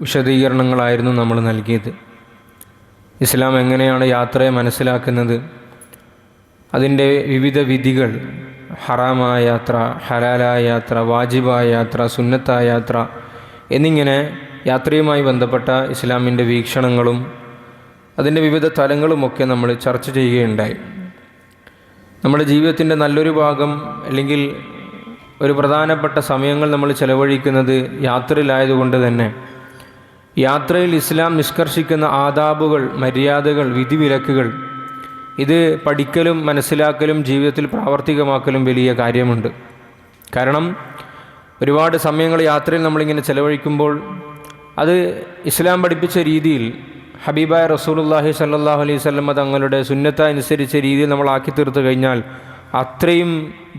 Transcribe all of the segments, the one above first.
വിശദീകരണങ്ങളായിരുന്നു നമ്മൾ നൽകിയത്. ഇസ്ലാം എങ്ങനെയാണ് യാത്രയെ മനസ്സിലാക്കുന്നത്, അതിൻ്റെ വിവിധ വിധികൾ, ഹറാമായ യാത്ര, ഹലാലായ യാത്ര, വാജിബായ യാത്ര, സുന്നത്തായ യാത്ര എന്നിങ്ങനെ യാത്രയുമായി ബന്ധപ്പെട്ട ഇസ്ലാമിൻ്റെ വീക്ഷണങ്ങളും അതിൻ്റെ വിവിധ തലങ്ങളുമൊക്കെ നമ്മൾ ചർച്ച ചെയ്യുകയുണ്ടായി. നമ്മുടെ ജീവിതത്തിൻ്റെ നല്ലൊരു ഭാഗം അല്ലെങ്കിൽ ഒരു പ്രധാനപ്പെട്ട സമയങ്ങൾ നമ്മൾ ചെലവഴിക്കുന്നത് യാത്രയിലായതുകൊണ്ട് തന്നെ യാത്രയിൽ ഇസ്ലാം നിഷ്കർഷിക്കുന്ന ആദാബുകൾ, മര്യാദകൾ, വിധിവിലക്കുകൾ ഇത് പഠിക്കലും മനസ്സിലാക്കലും ജീവിതത്തിൽ പ്രാവർത്തികമാക്കലും വലിയ കാര്യമുണ്ട്. കാരണം ഒരുപാട് സമയങ്ങൾ യാത്രയിൽ നമ്മളിങ്ങനെ ചെലവഴിക്കുമ്പോൾ അത് ഇസ്ലാം പഠിപ്പിച്ച രീതിയിൽ ഹബീബായ റസൂലുള്ളാഹി സ്വല്ലല്ലാഹു അലൈഹി വസല്ലം തങ്ങളുടെ സുന്നത്ത് അനുസരിച്ച രീതിയിൽ നമ്മൾ ആക്കി തീർത്തു കഴിഞ്ഞാൽ അത്രയും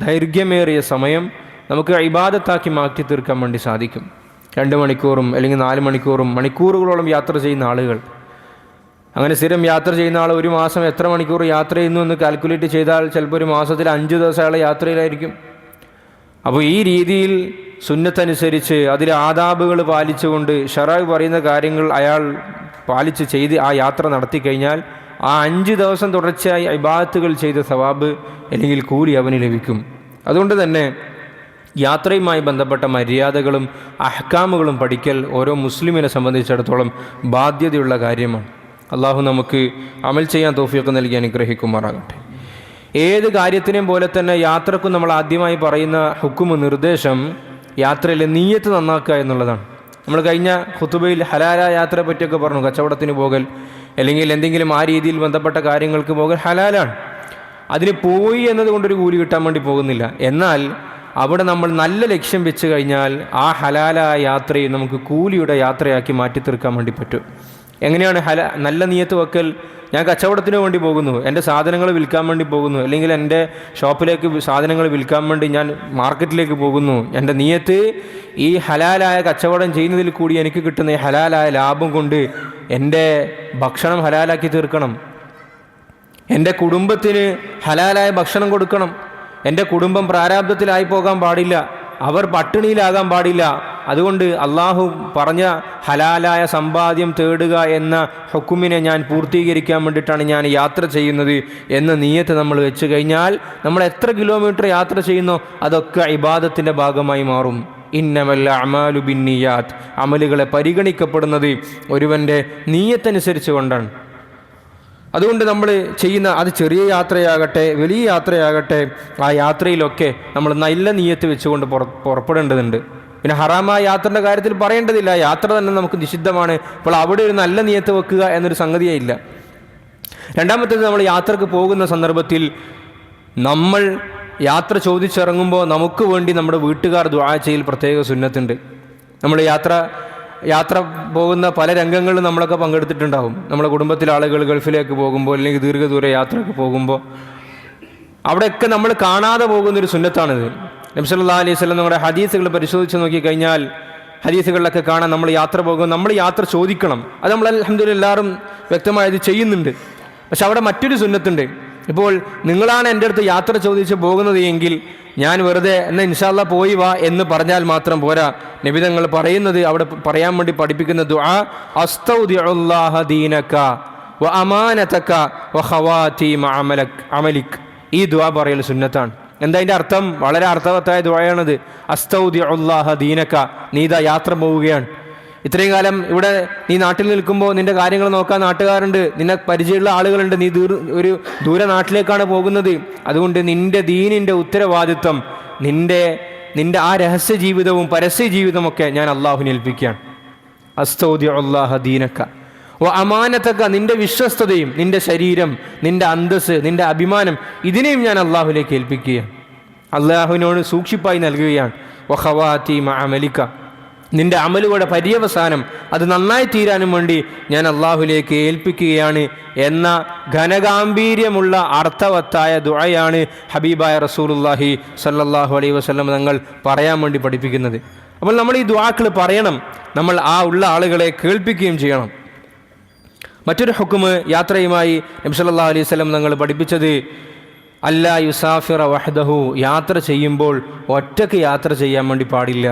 ദൈർഘ്യമേറിയ സമയം നമുക്ക് ഇബാദത്താക്കി മാറ്റി തീർക്കാൻ വേണ്ടി സാധിക്കും. 2 മണിക്കൂറും അല്ലെങ്കിൽ 4 മണിക്കൂറും മണിക്കൂറുകളോളം യാത്ര ചെയ്യുന്ന ആളുകൾ, അങ്ങനെ സ്ഥിരം യാത്ര ചെയ്യുന്ന ആൾ ഒരു മാസം എത്ര മണിക്കൂർ യാത്ര ചെയ്യുന്നു എന്ന് കാൽക്കുലേറ്റ് ചെയ്താൽ ചിലപ്പോൾ ഒരു മാസത്തിൽ 5 ദിവസം അയാൾ യാത്രയിലായിരിക്കും. അപ്പോൾ ഈ രീതിയിൽ സുന്നത്തനുസരിച്ച് അതിലെ ആദാബുകൾ പാലിച്ചുകൊണ്ട് ശറഅ് പറയുന്ന കാര്യങ്ങൾ അയാൾ പാലിച്ച് ചെയ്ത് ആ യാത്ര നടത്തി കഴിഞ്ഞാൽ ആ 5 ദിവസം തുടർച്ചയായി ഇബാദത്തുകൾ ചെയ്ത സവാബ് അല്ലെങ്കിൽ കൂലി അവന് ലഭിക്കും. അതുകൊണ്ട് തന്നെ യാത്രയുമായി ബന്ധപ്പെട്ട മര്യാദകളും അഹ്കാമുകളും പഠിക്കൽ ഓരോ മുസ്ലിമിനെ സംബന്ധിച്ചിടത്തോളം ബാധ്യതയുള്ള കാര്യമാണ്. അള്ളാഹു നമുക്ക് അമൽ ചെയ്യാൻ തൗഫീഖ് നൽകി അനുഗ്രഹിക്കുമാറാകട്ടെ. ഏത് കാര്യത്തിനെയും പോലെ തന്നെ യാത്രക്കും നമ്മൾ ആദ്യമായി പറയുന്ന ഹുക്കുമ്, നിർദ്ദേശം യാത്രയിലെ നീയത്ത് നന്നാക്കുക എന്നുള്ളതാണ്. നമ്മൾ കഴിഞ്ഞ ഖുതുബയിൽ ഹലാലായ യാത്രയെ പറ്റിയൊക്കെ പറഞ്ഞു. കച്ചവടത്തിന് പോകൽ അല്ലെങ്കിൽ എന്തെങ്കിലും ആ രീതിയിൽ ബന്ധപ്പെട്ട കാര്യങ്ങൾക്ക് പോകൽ ഹലാലാണ്. അതിന് പോയി എന്നതുകൊണ്ടൊരു കൂലി കിട്ടാൻ വേണ്ടി പോകുന്നില്ല. എന്നാൽ അവിടെ നമ്മൾ നല്ല ലക്ഷ്യം വെച്ച് കഴിഞ്ഞാൽ ആ ഹലാലായ യാത്രയെ നമുക്ക് കൂലിയുടെ യാത്രയാക്കി മാറ്റി തീർക്കാൻ വേണ്ടി പറ്റും. എങ്ങനെയാണ് നല്ല നിയത്ത് വെക്കൽ? ഞാൻ കച്ചവടത്തിന് വേണ്ടി പോകുന്നു, എൻ്റെ സാധനങ്ങൾ വിൽക്കാൻ വേണ്ടി പോകുന്നു, അല്ലെങ്കിൽ എൻ്റെ ഷോപ്പിലേക്ക് സാധനങ്ങൾ വിൽക്കാൻ വേണ്ടി ഞാൻ മാർക്കറ്റിലേക്ക് പോകുന്നു. എൻ്റെ നിയത്ത് ഈ ഹലാലായ കച്ചവടം ചെയ്യുന്നതിൽ കൂടി എനിക്ക് കിട്ടുന്ന ഈ ഹലാലായ ലാഭം കൊണ്ട് എൻ്റെ ഭക്ഷണം ഹലാലാക്കി തീർക്കണം, എൻ്റെ കുടുംബത്തിന് ഹലാലായ ഭക്ഷണം കൊടുക്കണം, എൻ്റെ കുടുംബം പ്രാരാബ്ധത്തിലായി പോകാൻ പാടില്ല, അവർ പട്ടിണിയിലാകാൻ പാടില്ല. അതുകൊണ്ട് അള്ളാഹു പറഞ്ഞ ഹലാലായ സമ്പാദ്യം തേടുക എന്ന ഹുക്കുമിനെ ഞാൻ പൂർത്തീകരിക്കാൻ വേണ്ടിയിട്ടാണ് ഞാൻ യാത്ര ചെയ്യുന്നത് എന്ന നിയത്ത് നമ്മൾ വെച്ച് കഴിഞ്ഞാൽ നമ്മൾ എത്ര കിലോമീറ്റർ യാത്ര ചെയ്യുന്നോ അതൊക്കെ ഇബാദത്തിൻ്റെ ഭാഗമായി മാറും. ഇന്നമൽ അഅ്മാലു ബിന്നിയാത്ത്, അമലുകളെ പരിഗണിക്കപ്പെടുന്നത് ഒരുവൻ്റെ നിയത്തനുസരിച്ച് കൊണ്ടാണ്. അതുകൊണ്ട് നമ്മൾ ചെയ്യുന്ന അത് ചെറിയ യാത്രയാകട്ടെ വലിയ യാത്രയാകട്ടെ ആ യാത്രയിലൊക്കെ നമ്മൾ നല്ല നിയ്യത്ത് വെച്ചുകൊണ്ട് പുറപ്പെടേണ്ടതുണ്ട്. പിന്നെ ഹറാമായ യാത്രയുടെ കാര്യത്തിൽ പറയേണ്ടതില്ല, യാത്ര തന്നെ നമുക്ക് നിഷിദ്ധമാണ്. അപ്പോൾ അവിടെ ഒരു നല്ല നിയ്യത്ത് വെക്കുക എന്നൊരു സംഗതിയേ ഇല്ല. രണ്ടാമത്തേത്, നമ്മൾ യാത്രക്ക് പോകുന്ന സന്ദർഭത്തിൽ നമ്മൾ യാത്ര ചോദിച്ചിറങ്ങുമ്പോൾ നമുക്ക് വേണ്ടി നമ്മുടെ വീട്ടുകാർ ദുആ ചെയ്യൽ പ്രത്യേക സുന്നത്തുണ്ട്. നമ്മൾ യാത്ര പോകുന്ന പല രംഗങ്ങളിലും നമ്മളൊക്കെ പങ്കെടുത്തിട്ടുണ്ടാവും. നമ്മുടെ കുടുംബത്തിലെ ആളുകൾ ഗൾഫിലേക്ക് പോകുമ്പോൾ അല്ലെങ്കിൽ ദീർഘദൂര യാത്രയ്ക്ക് പോകുമ്പോൾ അവിടെയൊക്കെ നമ്മൾ കാണാതെ പോകുന്നൊരു സുന്നത്താണിത്. നബി സല്ലല്ലാഹു അലൈഹി വസല്ലം നമ്മുടെ ഹദീസുകൾ പരിശോധിച്ച് നോക്കിക്കഴിഞ്ഞാൽ ഹദീസുകളിലൊക്കെ കാണാൻ നമ്മൾ യാത്ര പോകുമ്പോൾ നമ്മൾ യാത്ര ചോദിക്കണം. അത് നമ്മൾ അൽഹംദുലില്ലാഹ് എല്ലാവരും വ്യക്തമായത് ചെയ്യുന്നുണ്ട്. പക്ഷെ അവിടെ മറ്റൊരു സുന്നത്തുണ്ട്. ഇപ്പോൾ നിങ്ങളാണ് എൻ്റെ അടുത്ത് യാത്ര ചോദിച്ച് പോകുന്നത് എങ്കിൽ ഞാൻ വെറുതെ എന്നാൽ ഇൻഷാ അല്ലാഹ് പോയി വാ എന്ന് പറഞ്ഞാൽ മാത്രം പോരാ. നബി തങ്ങൾ പറയുന്നത്, അവിടെ പറയാൻ വേണ്ടി പഠിപ്പിക്കുന്ന ദുആ, അസ്തൗദിഉല്ലാഹ ദീനക വ അമാനതക വ ഖവാതീമ അമലിക്. ഈ ദുആ പറയൽ സുന്നത്താണ്. എന്താ അതിൻ്റെ അർത്ഥം? വളരെ അർത്ഥവത്തായ ദുആയാണത്. അസ്തൗദിഉല്ലാഹ ദീനക, നീ ഇതാ യാത്ര പോവുകയാണ്. ഇത്രയും കാലം ഇവിടെ നീ നാട്ടിൽ നിൽക്കുമ്പോൾ നിന്റെ കാര്യങ്ങൾ നോക്കാൻ നാട്ടുകാരുണ്ട്, നിന്നെ പരിചയമുള്ള ആളുകളുണ്ട്. നീ ഒരു ദൂര നാട്ടിലേക്കാണ് പോകുന്നത്. അതുകൊണ്ട് നിന്റെ ദീനിൻ്റെ ഉത്തരവാദിത്വം, നിന്റെ ആ രഹസ്യ ജീവിതവും പരസ്യ ജീവിതമൊക്കെ ഞാൻ അള്ളാഹുവിനെ ഏൽപ്പിക്കുകയാണ്. അസ്തൗദിഉല്ലാഹ ദീനക വ അമാനതക, നിന്റെ വിശ്വസ്തതയും നിന്റെ ശരീരം, നിന്റെ അന്തസ്, നിന്റെ അഭിമാനം, ഇതിനെയും ഞാൻ അള്ളാഹുവിലേക്ക് ഏൽപ്പിക്കുകയാണ്, അള്ളാഹുവിനോട് സൂക്ഷിപ്പായി നൽകുകയാണ്. വ ഖവാതീമ അമലിക, നിന്റെ അമലുകളുടെ പര്യവസാനം അത് നന്നായി തീരാനും വേണ്ടി ഞാൻ അള്ളാഹുലേക്ക് ഏൽപ്പിക്കുകയാണ് എന്ന ഘനഗാംഭീര്യമുള്ള അർത്ഥവത്തായ ദുആയാണ് ഹബീബായ റസൂലുള്ളാഹി സ്വല്ലല്ലാഹു അലൈഹി വസല്ലം തങ്ങൾ പറയാൻ വേണ്ടി പഠിപ്പിക്കുന്നത്. അപ്പോൾ നമ്മൾ ഈ ദുആക്കൾ പറയണം, നമ്മൾ ആ ഉള്ള ആളുകളെ കേൾപ്പിക്കുകയും ചെയ്യണം. മറ്റൊരു ഹുക്മ് യാത്രയുമായി നബി സല്ലല്ലാഹു അലൈഹി വസല്ലം തങ്ങൾ പഠിപ്പിച്ചത് അല്ലാ യുസാഫിറ വഹ്ദഹു, യാത്ര ചെയ്യുമ്പോൾ ഒറ്റയ്ക്ക് യാത്ര ചെയ്യാൻ വേണ്ടി പാടില്ല.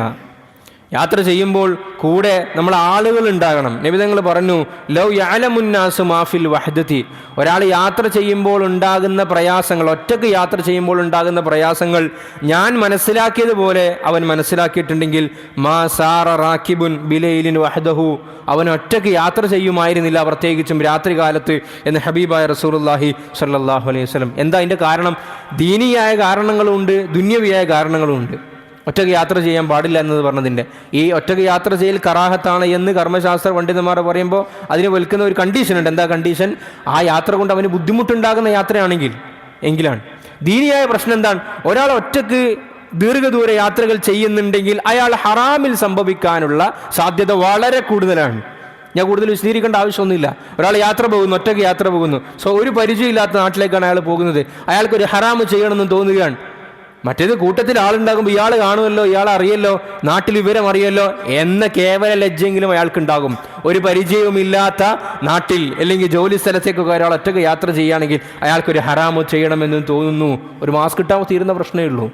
യാത്ര ചെയ്യുമ്പോൾ കൂടെ നമ്മൾ ആളുകൾ ഉണ്ടാകണം. നബി തങ്ങൾ പറഞ്ഞു, ലൗ യഅലമുന്നാസു മാഫിൽ വഹദതി, ഒരാൾ യാത്ര ചെയ്യുമ്പോൾ ഉണ്ടാകുന്ന പ്രയാസങ്ങൾ, ഒറ്റക്ക് യാത്ര ചെയ്യുമ്പോൾ ഉണ്ടാകുന്ന പ്രയാസങ്ങൾ ഞാൻ മനസ്സിലാക്കിയതുപോലെ അവൻ മനസ്സിലാക്കിയിട്ടുണ്ടെങ്കിൽ മാ സാറ റാക്കിബുൻ ബിലൈലിൻ വഹദഹു, അവൻ ഒറ്റക്ക് യാത്ര ചെയ്യുമായിരുന്നില്ല, പ്രത്യേകിച്ചും രാത്രി കാലത്ത് എന്ന് ഹബീബായ റസൂലുള്ളാഹി സ്വല്ലല്ലാഹു അലൈഹി വസല്ലം. എന്താ അതിൻ്റെ കാരണം? ദീനിയായ കാരണങ്ങളുണ്ട്, ദുന്യവിയായ കാരണങ്ങളുമുണ്ട്. ഒറ്റയ്ക്ക് യാത്ര ചെയ്യാൻ പാടില്ല എന്നത് പറഞ്ഞതിൻ്റെ ഈ ഒറ്റയ്ക്ക് യാത്ര ചെയ്യൽ കറാഹത്താണ് എന്ന് കർമ്മശാസ്ത്ര പണ്ഡിതന്മാർ പറയുമ്പോൾ അതിന് വെൽക്കുന്ന ഒരു കണ്ടീഷൻ ഉണ്ട്. എന്താ കണ്ടീഷൻ? ആ യാത്ര കൊണ്ട് അവന് ബുദ്ധിമുട്ടുണ്ടാകുന്ന യാത്രയാണെങ്കിൽ എങ്കിലാണ്. ദീനിയായ പ്രശ്നം എന്താണ്? ഒരാൾ ഒറ്റയ്ക്ക് ദീർഘദൂര യാത്രകൾ ചെയ്യുന്നുണ്ടെങ്കിൽ അയാൾ ഹറാമിൽ സംഭവിക്കാനുള്ള സാധ്യത വളരെ കൂടുതലാണ്. ഞാൻ കൂടുതൽ വിശദീകരിക്കേണ്ട ആവശ്യമൊന്നുമില്ല. ഒരാൾ യാത്ര പോകുന്നു, ഒറ്റയ്ക്ക് യാത്ര പോകുന്നു, ഒരു പരിചയമില്ലാത്ത നാട്ടിലേക്കാണ് അയാൾ പോകുന്നത്, അയാൾക്കൊരു ഹറാമ് ചെയ്യണമെന്ന് തോന്നുകയാണ്. മറ്റേത് കൂട്ടത്തിൽ ആളുണ്ടാകുമ്പോൾ ഇയാൾ കാണുമല്ലോ, ഇയാൾ അറിയല്ലോ, നാട്ടിൽ വിവരം അറിയല്ലോ എന്ന കേവല ലജ്ജയെങ്കിലും അയാൾക്കുണ്ടാകും. ഒരു പരിചയവുമില്ലാത്ത നാട്ടിൽ അല്ലെങ്കിൽ ജോലി സ്ഥലത്തേക്കൊക്കെ ഒരാൾ ഒറ്റയ്ക്ക് യാത്ര ചെയ്യുകയാണെങ്കിൽ അയാൾക്കൊരു ഹറാമ് ചെയ്യണമെന്ന് തോന്നുന്നു. ഒരു മാസ്ക് ഇട്ടാൽ തീരുന്ന പ്രശ്നമേ ഉള്ളൂ.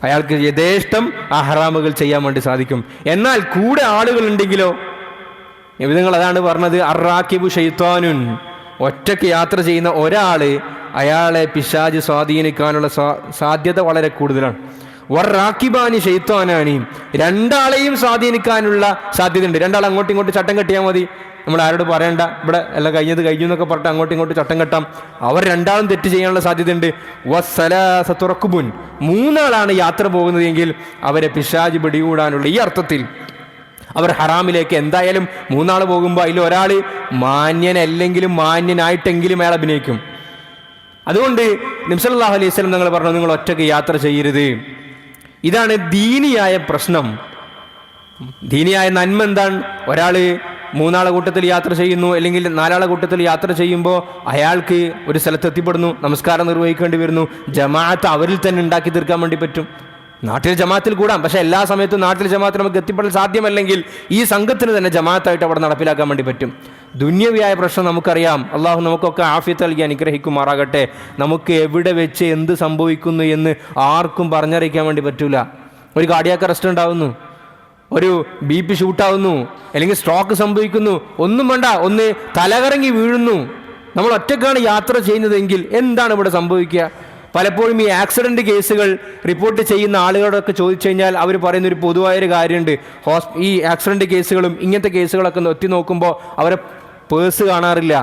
അയാൾക്ക് യഥേഷ്ടം ആ ഹറാമുകൾ ചെയ്യാൻ വേണ്ടി സാധിക്കും. എന്നാൽ കൂടെ ആളുകൾ ഉണ്ടെങ്കിലോ, നിങ്ങൾ അതാണ് പറഞ്ഞത്, അറാക്കിബു ശൈത്താനുൻ, ഒറ്റയ്ക്ക് യാത്ര ചെയ്യുന്ന ഒരാള് അയാളെ പിശാച് സ്വാധീനിക്കാനുള്ള സാധ്യത വളരെ കൂടുതലാണ്. വറാക്കിബാനി ശൈത്താനാനി, രണ്ടാളെയും സ്വാധീനിക്കാനുള്ള സാധ്യതയുണ്ട്. രണ്ടാൾ അങ്ങോട്ടും ഇങ്ങോട്ടും ചട്ടം കെട്ടിയാൽ മതി, നമ്മൾ ആരോട് പറയണ്ട, ഇവിടെ എല്ലാം കഴിഞ്ഞു എന്നൊക്കെ പറഞ്ഞിട്ട് അങ്ങോട്ടും ഇങ്ങോട്ടും ചട്ടം കെട്ടാം. അവർ രണ്ടാളും തെറ്റ് ചെയ്യാനുള്ള സാധ്യതയുണ്ട്. വസ്സലാസത്തുറക്കുബുൻ, മൂന്നാളാണ് യാത്ര പോകുന്നതെങ്കിൽ അവരെ പിശാച് പിടികൂടാനുള്ള ഈ അർത്ഥത്തിൽ അവർ ഹറാമിലേക്ക് എന്തായാലും മൂന്നാൾ പോകുമ്പോൾ അതിൽ ഒരാൾ മാന്യനല്ലെങ്കിലും മാന്യനായിട്ടെങ്കിലും അയാൾ അഭിനയിക്കും. അതുകൊണ്ട് നബി സല്ലല്ലാഹു അലൈഹി വസല്ലം നിങ്ങൾ പറഞ്ഞു, നിങ്ങൾ ഒറ്റയ്ക്ക് യാത്ര ചെയ്യരുത്. ഇതാണ് ദീനിയായ പ്രശ്നം. ദീനിയായ നന്മ എന്താണ്? ഒരാൾ മൂന്നാളെ കൂട്ടത്തിൽ യാത്ര ചെയ്യുന്നു അല്ലെങ്കിൽ നാലാളെ കൂട്ടത്തിൽ യാത്ര ചെയ്യുമ്പോൾ അയാൾക്ക് ഒരു സ്ഥലത്ത് എത്തിപ്പെടുന്നു, നമസ്കാരം നിർവഹിക്കേണ്ടി വരുന്നു. ജമാഅത്ത് അവരിൽ തന്നെ ഉണ്ടാക്കി തീർക്കാൻ വേണ്ടി പറ്റും. നാട്ടിൽ ജമാഅത്തിൽ കൂടാം, പക്ഷെ എല്ലാ സമയത്തും നാട്ടിൽ ജമാഅത്തിൽ നമുക്ക് എത്തിപ്പെടാൻ സാധ്യമല്ലെങ്കിൽ ഈ സംഘത്തിന് തന്നെ ജമാഅത്തായിട്ട് അവിടെ നടപ്പിലാക്കാൻ വേണ്ടി പറ്റും. ദുന്യവിയായ പ്രശ്നം നമുക്കറിയാം. അള്ളാഹു നമുക്കൊക്കെ ആഫിയത്ത് നൽകി അനുഗ്രഹിക്കുമാറാകട്ടെ. നമുക്ക് എവിടെ വെച്ച് എന്ത് സംഭവിക്കുന്നു എന്ന് ആർക്കും പറഞ്ഞറിയിക്കാൻ വേണ്ടി പറ്റൂല. ഒരു കാർഡിയാക് അറസ്റ്റ് ഉണ്ടാവുന്നു, ഒരു BP ഷൂട്ടാവുന്നു, അല്ലെങ്കിൽ സ്ട്രോക്ക് സംഭവിക്കുന്നു, ഒന്നും വേണ്ട, ഒന്ന് തലകറങ്ങി വീഴുന്നു. നമ്മൾ ഒറ്റക്കാണ് യാത്ര ചെയ്യുന്നതെങ്കിൽ എന്താണ് ഇവിടെ സംഭവിക്കുക? പലപ്പോഴും ഈ ആക്സിഡൻറ്റ് കേസുകൾ റിപ്പോർട്ട് ചെയ്യുന്ന ആളുകളോടൊക്കെ ചോദിച്ചു കഴിഞ്ഞാൽ അവർ പറയുന്നൊരു പൊതുവായൊരു കാര്യമുണ്ട്. ഈ ആക്സിഡൻറ്റ് കേസുകളും ഇങ്ങനത്തെ കേസുകളൊക്കെ എത്തി നോക്കുമ്പോൾ അവരെ പേഴ്സ് കാണാറില്ല,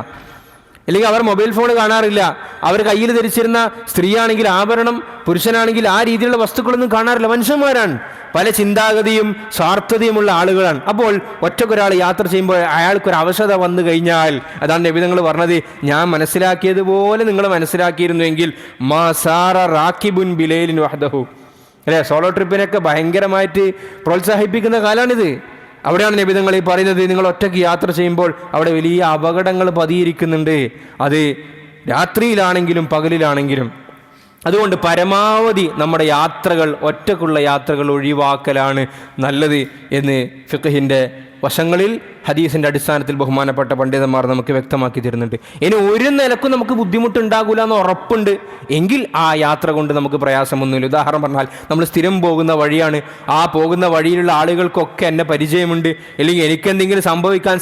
അല്ലെങ്കിൽ അവർ മൊബൈൽ ഫോൺ കാണാറില്ല, അവർ കയ്യിൽ ധരിച്ചിരുന്ന സ്ത്രീയാണെങ്കിൽ ആഭരണം, പുരുഷനാണെങ്കിൽ ആ രീതിയിലുള്ള വസ്തുക്കളൊന്നും കാണാറില്ല. മനുഷ്യന്മാരാണ്, പല ചിന്താഗതിയും സ്വാർത്ഥതയുമുള്ള ആളുകളാണ്. അപ്പോൾ ഒറ്റക്കൊരാൾ യാത്ര ചെയ്യുമ്പോൾ അയാൾക്കൊരു അവശത വന്നു കഴിഞ്ഞാൽ, അതാണ് നബി തങ്ങൾ പറഞ്ഞത്, ഞാൻ മനസ്സിലാക്കിയതുപോലെ നിങ്ങൾ മനസ്സിലാക്കിയിരുന്നുവെങ്കിൽ മാ സാറ റാക്കിബുൻ ബിലൈലിൻ വഹദഹു, അല്ലേ? സോളോ ട്രിപ്പിനൊക്കെ ഭയങ്കരമായിട്ട് പ്രോത്സാഹിപ്പിക്കുന്ന കാലമാണിത്. അവിടെയാണ് നബി തങ്ങൾ ഈ പറയുന്നത്, നിങ്ങൾ ഒറ്റയ്ക്ക് യാത്ര ചെയ്യുമ്പോൾ അവിടെ വലിയ അപകടങ്ങൾ പതിയിരിക്കുന്നുണ്ട്, അത് രാത്രിയിലാണെങ്കിലും പകലിലാണെങ്കിലും. അതുകൊണ്ട് പരമാവധി നമ്മുടെ യാത്രകൾ, ഒറ്റക്കുള്ള യാത്രകൾ ഒഴിവാക്കലാണ് നല്ലത് എന്ന് ഫിഖ്ഹിൻ്റെ വശങ്ങളിൽ ഹദീസിൻ്റെ അടിസ്ഥാനത്തിൽ ബഹുമാനപ്പെട്ട പണ്ഡിതന്മാർ നമുക്ക് വ്യക്തമാക്കി തരുന്നുണ്ട്. ഇനി ഒരു നിലക്കും നമുക്ക് ബുദ്ധിമുട്ടുണ്ടാകില്ല എന്ന് ഉറപ്പുണ്ട് എങ്കിൽ ആ യാത്ര കൊണ്ട് നമുക്ക് പ്രയാസമൊന്നുമില്ല. ഉദാഹരണം പറഞ്ഞാൽ നമ്മൾ സ്ഥിരം പോകുന്ന വഴിയാണ്, ആ പോകുന്ന വഴിയിലുള്ള ആളുകൾക്കൊക്കെ എന്നെ പരിചയമുണ്ട്, അല്ലെങ്കിൽ എനിക്കെന്തെങ്കിലും സംഭവിക്കാൻ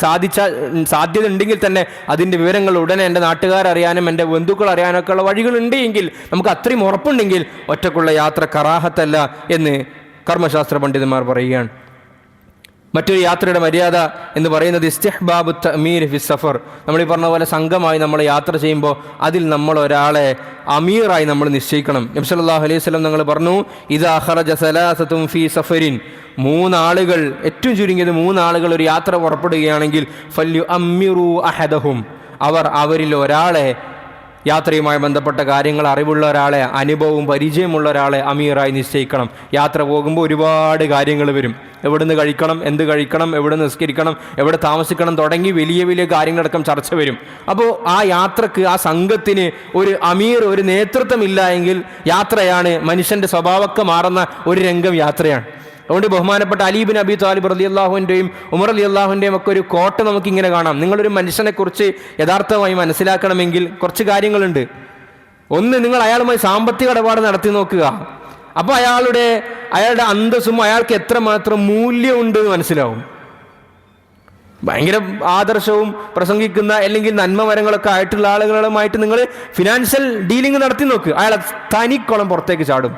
സാധ്യത ഉണ്ടെങ്കിൽ തന്നെ അതിൻ്റെ വിവരങ്ങൾ ഉടനെ എൻ്റെ നാട്ടുകാരറിയാനും എൻ്റെ ബന്ധുക്കൾ അറിയാനൊക്കെ ഉള്ള വഴികളുണ്ട് എങ്കിൽ നമുക്ക് അത്രയും ഉറപ്പുണ്ടെങ്കിൽ ഒറ്റക്കുള്ള യാത്ര കറാഹത്തല്ല എന്ന് കർമ്മശാസ്ത്ര പണ്ഡിതന്മാർ പറയുകയാണ്. മറ്റൊരു യാത്രയുടെ മര്യാദ എന്ന് പറയുന്നത് ഇസ്തിഹ്ബാബു തഅമീർ ഫി സഫർ. നമ്മൾ ഈ പറഞ്ഞ പോലെ സംഘമായി നമ്മൾ യാത്ര ചെയ്യുമ്പോൾ അതിൽ നമ്മൾ ഒരാളെ അമീറായി നമ്മൾ നിശ്ചയിക്കണം. നബി സല്ലല്ലാഹു അലൈഹി വസല്ലം നിങ്ങൾ പറഞ്ഞു, ഇദാ ഖറജ സലാസതുൻ ഫീ സഫരിൻ, മൂന്നാളുകൾ, ഏറ്റവും ചുരുങ്ങിയത് മൂന്നാളുകൾ ഒരു യാത്ര പുറപ്പെടുകയാണെങ്കിൽ ഫല്യു അമ്മിറു അഹദഹും, അവരിൽ ഒരാളെ, യാത്രയുമായി ബന്ധപ്പെട്ട കാര്യങ്ങൾ അറിവുള്ള ഒരാളെ, അനുഭവവും പരിചയമുള്ള ഒരാളെ അമീറായി നിശ്ചയിക്കണം. യാത്ര പോകുമ്പോൾ ഒരുപാട് കാര്യങ്ങൾ വരും. എവിടുന്ന് കഴിക്കണം, എന്ത് കഴിക്കണം, എവിടെ നിസ്കരിക്കണം, എവിടെ താമസിക്കണം തുടങ്ങി വലിയ വലിയ കാര്യങ്ങളടക്കം ചർച്ച വരും. അപ്പോൾ ആ യാത്രക്ക്, ആ സംഘത്തിന് ഒരു അമീർ, ഒരു നേതൃത്വം ഇല്ല എങ്കിൽ യാത്രയാണ് മനുഷ്യൻ്റെ സ്വഭാവമൊക്കെ മാറുന്ന ഒരു രംഗം യാത്രയാണ്. അതുകൊണ്ട് ബഹുമാനപ്പെട്ട അലി ബിൻ അബി താലിബ് റളിയല്ലാഹുവിൻ്റെയും ഉമർ റളിയല്ലാഹുവിൻ്റെയും ഒക്കെ ഒരു കോട്ട് നമുക്കിങ്ങനെ കാണാം. നിങ്ങളൊരു മനുഷ്യനെക്കുറിച്ച് യഥാർത്ഥമായി മനസ്സിലാക്കണമെങ്കിൽ കുറച്ച് കാര്യങ്ങളുണ്ട്. ഒന്ന്, നിങ്ങൾ അയാളുമായി സാമ്പത്തിക ഇടപാട് നടത്തി നോക്കുക. അപ്പോൾ അയാളുടെ അന്തസ്സും അയാൾക്ക് എത്രമാത്രം മൂല്യമുണ്ട് എന്ന് മനസ്സിലാവും. ഭയങ്കര ആദർശവും പ്രസംഗിക്കുന്ന അല്ലെങ്കിൽ നന്മമരങ്ങളൊക്കെ ആയിട്ടുള്ള ആളുകളുമായിട്ട് നിങ്ങൾ ഫിനാൻഷ്യൽ ഡീലിംഗ് നടത്തി നോക്ക്, അയാളെ തനിക്കോളം പുറത്തേക്ക് ചാടും.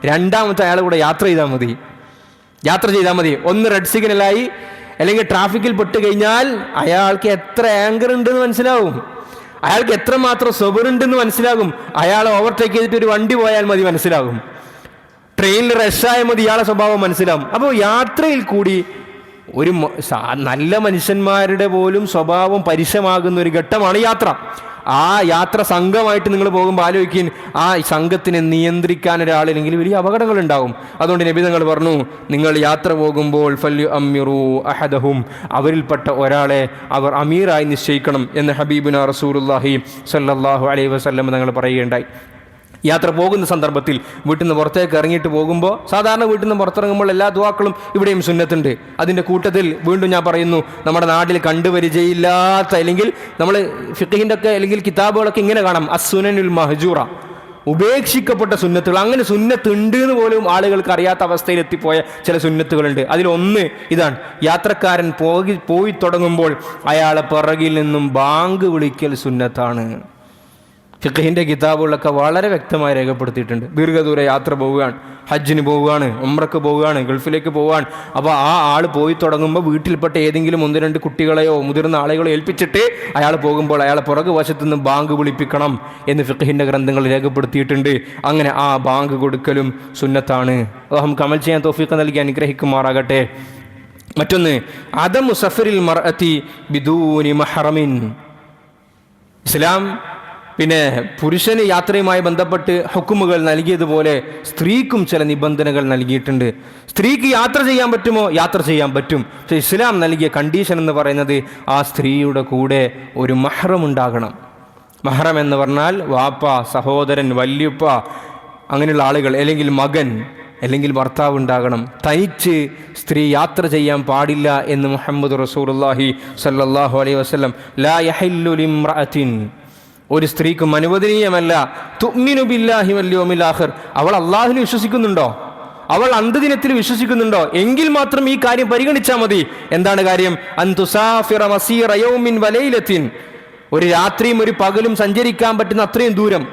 രണ്ടാമത്തെ അയാളെ കൂടെ യാത്ര ചെയ്താൽ മതി. ഒന്ന് റെഡ് സിഗ്നലായി അല്ലെങ്കിൽ ട്രാഫിക്കിൽ പെട്ട് കഴിഞ്ഞാൽ അയാൾക്ക് എത്ര ആങ്കർ ഉണ്ടെന്ന് മനസ്സിലാവും, അയാൾക്ക് എത്രമാത്രം സ്വബറുണ്ടെന്ന് മനസ്സിലാകും. അയാളെ ഓവർടേക്ക് ചെയ്തിട്ട് ഒരു വണ്ടി പോയാൽ മതി മനസ്സിലാകും. ട്രെയിനിൽ റഷായാൽ മതി ഇയാളെ സ്വഭാവം മനസ്സിലാവും. അപ്പോൾ യാത്രയിൽ കൂടി ഒരു നല്ല മനുഷ്യന്മാരുടെ പോലും സ്വഭാവം പരിശമാകുന്ന ഒരു ഘട്ടമാണ് യാത്ര. ആ യാത്ര സംഘമായിട്ട് നിങ്ങൾ പോകുമ്പോൾ ആലോചിക്കും, ആ സംഘത്തിനെ നിയന്ത്രിക്കാൻ ഒരാളില്ലെങ്കിൽ വലിയ അപകടങ്ങൾ ഉണ്ടാവും. അതുകൊണ്ട് നബി തങ്ങൾ പറഞ്ഞു, നിങ്ങൾ യാത്ര പോകുമ്പോൾ ഫല്യു അമ്മിറു അഹദഹും, അവരിൽപ്പെട്ട ഒരാളെ അവർ അമീറായി നിശ്ചയിക്കണം എന്ന് ഹബീബുന റസൂലുള്ളാഹി സ്വല്ലല്ലാഹു അലൈഹി വസല്ലം തങ്ങൾ പറയുകയുണ്ടായി. യാത്ര പോകുന്ന സന്ദർഭത്തിൽ വീട്ടിൽ നിന്ന് പുറത്തേക്ക് ഇറങ്ങിയിട്ട് പോകുമ്പോൾ, സാധാരണ വീട്ടിൽ നിന്ന് പുറത്തിറങ്ങുമ്പോൾ എല്ലാ ദുആക്കളും ഇവിടെയും സുന്നത്തുണ്ട്. അതിൻ്റെ കൂട്ടത്തിൽ വീണ്ടും ഞാൻ പറയുന്നു, നമ്മുടെ നാട്ടിൽ കണ്ടുപരിചയില്ലാത്ത അല്ലെങ്കിൽ നമ്മൾ ഫിഖ്ഹിൻ്റെ ഒക്കെ അല്ലെങ്കിൽ കിതാബുകളൊക്കെ ഇങ്ങനെ കാണാം, അസ്സുനനുൽ മഹ്ജൂറ, ഉപേക്ഷിക്കപ്പെട്ട സുന്നത്തുകൾ. അങ്ങനെ സുന്നത്തുണ്ട് എന്ന് പോലും ആളുകൾക്ക് അറിയാത്ത അവസ്ഥയിൽ എത്തിപ്പോയ ചില സുന്നത്തുകളുണ്ട്. അതിലൊന്ന് ഇതാണ്, യാത്രക്കാരൻ പോയി തുടങ്ങുമ്പോൾ അയാളെ പിറകിൽ നിന്നും ബാങ്ക് വിളിക്കൽ സുന്നത്താണ്. ഫിഖ്ഹിൻ്റെ കിതാബുകളൊക്കെ വളരെ വ്യക്തമായി രേഖപ്പെടുത്തിയിട്ടുണ്ട്. ദീർഘദൂര യാത്ര പോവുകയാണ്, ഹജ്ജിന് പോവുകയാണ്, ഉംറക്ക് പോവുകയാണ്, ഗൾഫിലേക്ക് പോവുകയാണ്. അപ്പോൾ ആ ആൾ പോയി തുടങ്ങുമ്പോൾ വീട്ടിൽപ്പെട്ട ഏതെങ്കിലും 1-2 കുട്ടികളെയോ മുതിർന്ന ആളുകളോ ഏൽപ്പിച്ചിട്ട് അയാൾ പോകുമ്പോൾ അയാളെ പുറകു വശത്തുനിന്ന് ബാങ്ക് വിളിപ്പിക്കണം എന്ന് ഫിഖ്ഹിൻ്റെ ഗ്രന്ഥങ്ങൾ രേഖപ്പെടുത്തിയിട്ടുണ്ട്. അങ്ങനെ ആ ബാങ്ക് കൊടുക്കലും സുന്നത്താണ്. നമുക്ക് അമൽ ചെയ്യാൻ തൗഫീഖ് നൽകി അനുഗ്രഹിക്കുമാറാകട്ടെ. മറ്റൊന്ന്, അദമു സഫറിൽ മർഅതി ബിദൂനി മഹ്റമിൻ. ഇസ്ലാം പിന്നെ പുരുഷന് യാത്രയുമായി ബന്ധപ്പെട്ട് ഹുക്കുമുകൾ നൽകിയതുപോലെ സ്ത്രീക്കും ചില നിബന്ധനകൾ നൽകിയിട്ടുണ്ട്. സ്ത്രീക്ക് യാത്ര ചെയ്യാൻ പറ്റുമോ? യാത്ര ചെയ്യാൻ പറ്റും. പക്ഷേ ഇസ്ലാം നൽകിയ കണ്ടീഷൻ എന്ന് പറയുന്നത് ആ സ്ത്രീയുടെ കൂടെ ഒരു മഹ്റം ഉണ്ടാകണം. മഹ്റം എന്ന് പറഞ്ഞാൽ വാപ്പ, സഹോദരൻ, വല്യുപ്പ, അങ്ങനെയുള്ള ആളുകൾ, അല്ലെങ്കിൽ മകൻ, അല്ലെങ്കിൽ ഭർത്താവ് ഉണ്ടാകണം. തനിച്ച് സ്ത്രീ യാത്ര ചെയ്യാൻ പാടില്ല എന്ന് മുഹമ്മദ് റസൂലുള്ളാഹി സ്വല്ലല്ലാഹു അലൈഹി വസല്ലം, ലാ യഹില്ലു ലിംറഅത്തിൻ, ഒരു സ്ത്രീക്കും അനുവദനീയമല്ല, തുഅ്മിനു ബില്ലാഹി വൽ യൗമിൽ ആഖിർ, അവൾ അള്ളാഹുവിൽ വിശ്വസിക്കുന്നുണ്ടോ, അവൾ അന്ത്യദിനത്തിൽ വിശ്വസിക്കുന്നുണ്ടോ, എങ്കിൽ മാത്രം ഈ കാര്യം പരിഗണിച്ചാൽ മതി. എന്താണ് കാര്യം? അൻ തുസാഫിറ മസീറ യൗമിൻ വലൈലത്തിൻ, ഒരു രാത്രിയും ഒരു പകലും സഞ്ചരിക്കാൻ പറ്റുന്ന അത്രയും ദൂരം.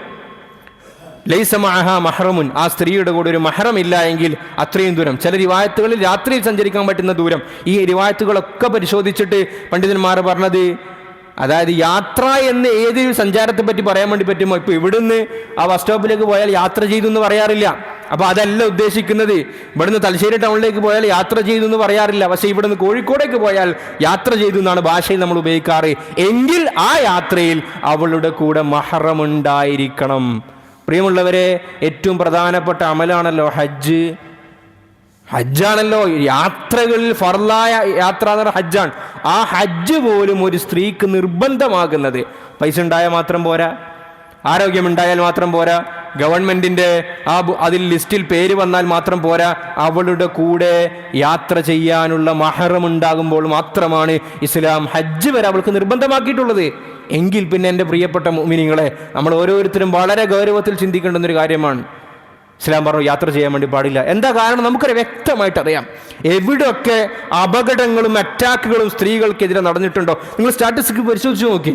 ലൈസ മഅഹാ മഹ്റമുൻ, ആ സ്ത്രീയുടെ കൂടെ ഒരു മഹ്റം ഇല്ല എങ്കിൽ അത്രയും ദൂരം. ചില റിവായത്തുകളിൽ രാത്രിയിൽ സഞ്ചരിക്കാൻ പറ്റുന്ന ദൂരം. ഈ റിവായത്തുകളൊക്കെ പരിശോധിച്ചിട്ട് പണ്ഡിതന്മാർ പറഞ്ഞത്, അതായത് യാത്ര എന്ന് ഏതൊരു സഞ്ചാരത്തെ പറ്റി പറയാൻ വേണ്ടി പറ്റുമോ? ഇപ്പോൾ ഇവിടുന്ന് ആ ബസ് സ്റ്റോപ്പിലേക്ക് പോയാൽ യാത്ര ചെയ്തു എന്ന് പറയാറില്ല. അപ്പോൾ അതല്ല ഉദ്ദേശിക്കുന്നത്. ഇവിടുന്ന് തലശ്ശേരി ടൗണിലേക്ക് പോയാൽ യാത്ര ചെയ്തു എന്ന് പറയാറില്ല. പക്ഷേ ഇവിടുന്ന് കോഴിക്കോടേക്ക് പോയാൽ യാത്ര ചെയ്തു എന്നാണ് ഭാഷയിൽ നമ്മൾ ഉപയോഗിക്കാറ്. എങ്കിൽ ആ യാത്രയിൽ അവളുടെ കൂടെ മഹ്റം ഉണ്ടായിരിക്കണം. പ്രിയമുള്ളവരെ, ഏറ്റവും പ്രധാനപ്പെട്ട അമലാണല്ലോ ഹജ്ജ്. ഹജ്ജാണല്ലോ യാത്രകളിൽ ഫർലായ യാത്ര എന്ന് പറഞ്ഞാൽ ഹജ്ജാണ്. ആ ഹജ്ജ് പോലും ഒരു സ്ത്രീക്ക് നിർബന്ധമാകുന്നത്, പൈസ ഉണ്ടായാൽ മാത്രം പോരാ, ആരോഗ്യമുണ്ടായാൽ മാത്രം പോരാ, ഗവൺമെൻറ്റിൻ്റെ അതിൽ ലിസ്റ്റിൽ പേര് വന്നാൽ മാത്രം പോരാ, അവളുടെ കൂടെ യാത്ര ചെയ്യാനുള്ള മഹ്റം ഉണ്ടാകുമ്പോൾ മാത്രമാണ് ഇസ്ലാം ഹജ്ജ് വരെ അവൾക്ക് നിർബന്ധമാക്കിയിട്ടുള്ളത്. എങ്കിൽ പിന്നെ എൻ്റെ പ്രിയപ്പെട്ട മുഅ്മിനീങ്ങളെ, നമ്മൾ ഓരോരുത്തരും വളരെ ഗൗരവത്തിൽ ചിന്തിക്കേണ്ടുന്നൊരു കാര്യമാണ്. ഇസ്ലാം പറഞ്ഞു യാത്ര ചെയ്യാൻ വേണ്ടി പാടില്ല. എന്താ കാരണം? നമുക്കത് വ്യക്തമായിട്ട് അറിയാം. എവിടെയൊക്കെ അപകടങ്ങളും അറ്റാക്കുകളും സ്ത്രീകൾക്കെതിരെ നടന്നിട്ടുണ്ടോ? നിങ്ങൾ സ്റ്റാറ്റിസ്റ്റിക്സ് പരിശോധിച്ച് നോക്കി,